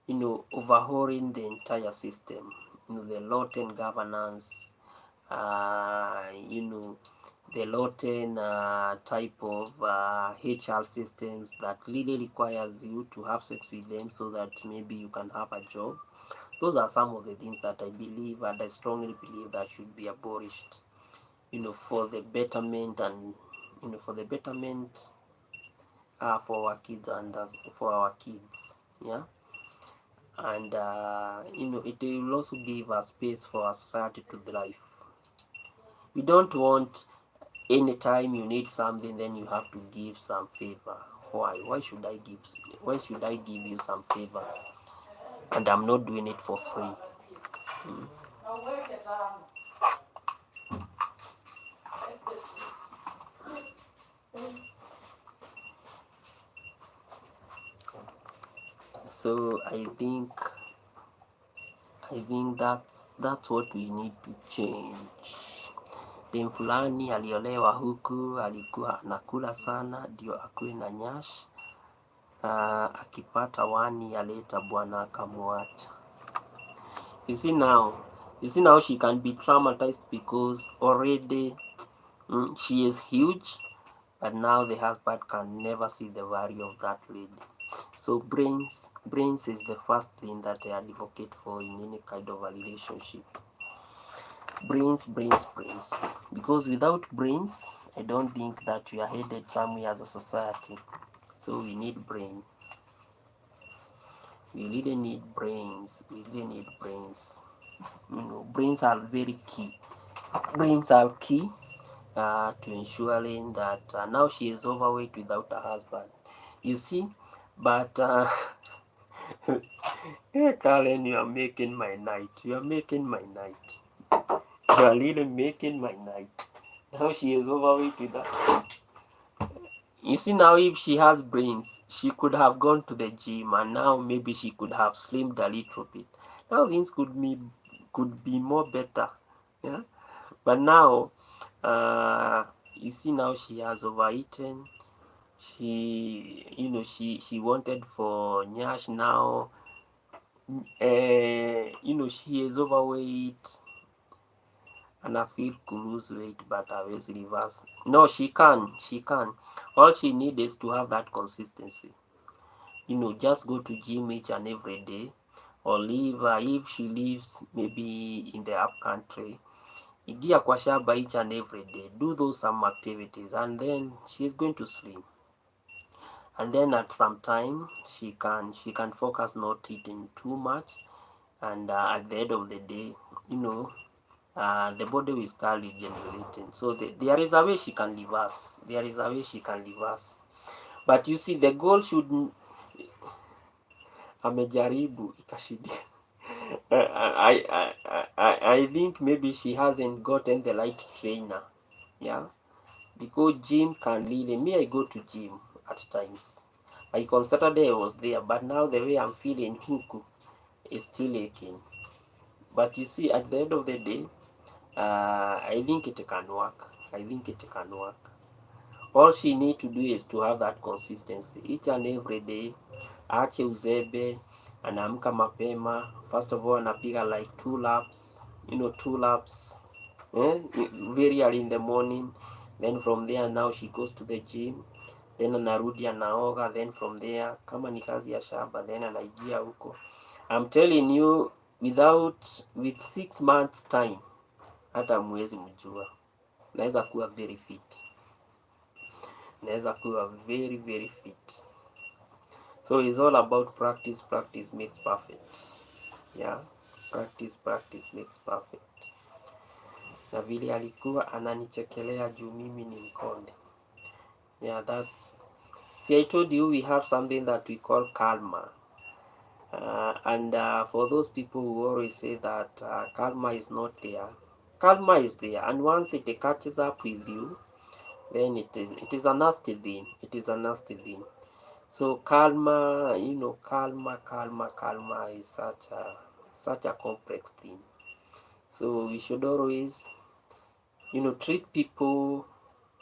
overhauling the entire system, the rotten governance, the rotten type of HR systems that really requires you to have sex with them so that maybe you can have a job. Those are some of the things that I believe, and I strongly believe, that should be abolished, for the betterment, and for the betterment for our kids, and for our kids, yeah. And it will also give a space for our society to thrive. We don't want anytime you need something, then you have to give some favor. Why should I give you some favor and I'm not doing it for free? So I think that's what we need to change. Dem fulani aliolewa huku, alikuwa anakula sana ndio akuwe na nyash. Akipata wani aleta bwana akamwacha. You see now she can be traumatized because already she is huge, but now the husband can never see the value of that lady. So brains is the first thing that I advocate for in any kind of a relationship. Brains. Because without brains, I don't think that we are headed somewhere as a society. So we need brain. We really need brains. Brains are very key. Brains are key to ensuring that now she is overweight without a husband. You see, but hey, Karen, you are making my night. You are really making my night. Now she is overweight without. You see, now if she has brains, she could have gone to the gym, and now maybe she could have slimmed a little bit. Now things could be more better, yeah. But now, you see, now she has overeaten. She wanted for nyash now. She is overweight, and I feel to lose weight, but I always reverse. No, she can. All she needs is to have that consistency. Just go to gym each and every day, or leave. If she lives maybe in the up country, ingia kwa shamba each and every day, do those some activities, and then she's going to slim. And then at some time she can focus not eating too much, and at the end of the day, the body will start regenerating. So there is a way she can reverse. But you see, the goal should amejaribu ikashidi. I think maybe she hasn't gotten the right trainer, yeah, because gym can really. Me, I go to gym at times. Like on Saturday I was there, but now the way I'm feeling huku is still aching. But you see, at the end of the day, I think it can work. All she need to do is to have that consistency each and every day. Aache uzebe, anaamka mapema. First of all anapiga like 2 laps, 2 laps, very early in the morning. Then from there now she goes to the gym, then anarudi anaoga, then from there kama ni kazi ya shamba then anaingia huko. I'm telling you, with 6 months time hata mwezi mjua naweza kuwa very fit, naweza kuwa very very fit. So it's all about practice. Practice makes perfect. Yeah, practice makes perfect. Na vile alikuwa ananichekelea juu mimi ni mkonde. Yeah, that's, see, I told you we have something that we call karma. And for those people who always say that karma is not there, karma is there, and once it catches up with you, then it is a nasty thing. It is a nasty thing. So karma, karma is such a complex thing. So we should always, treat people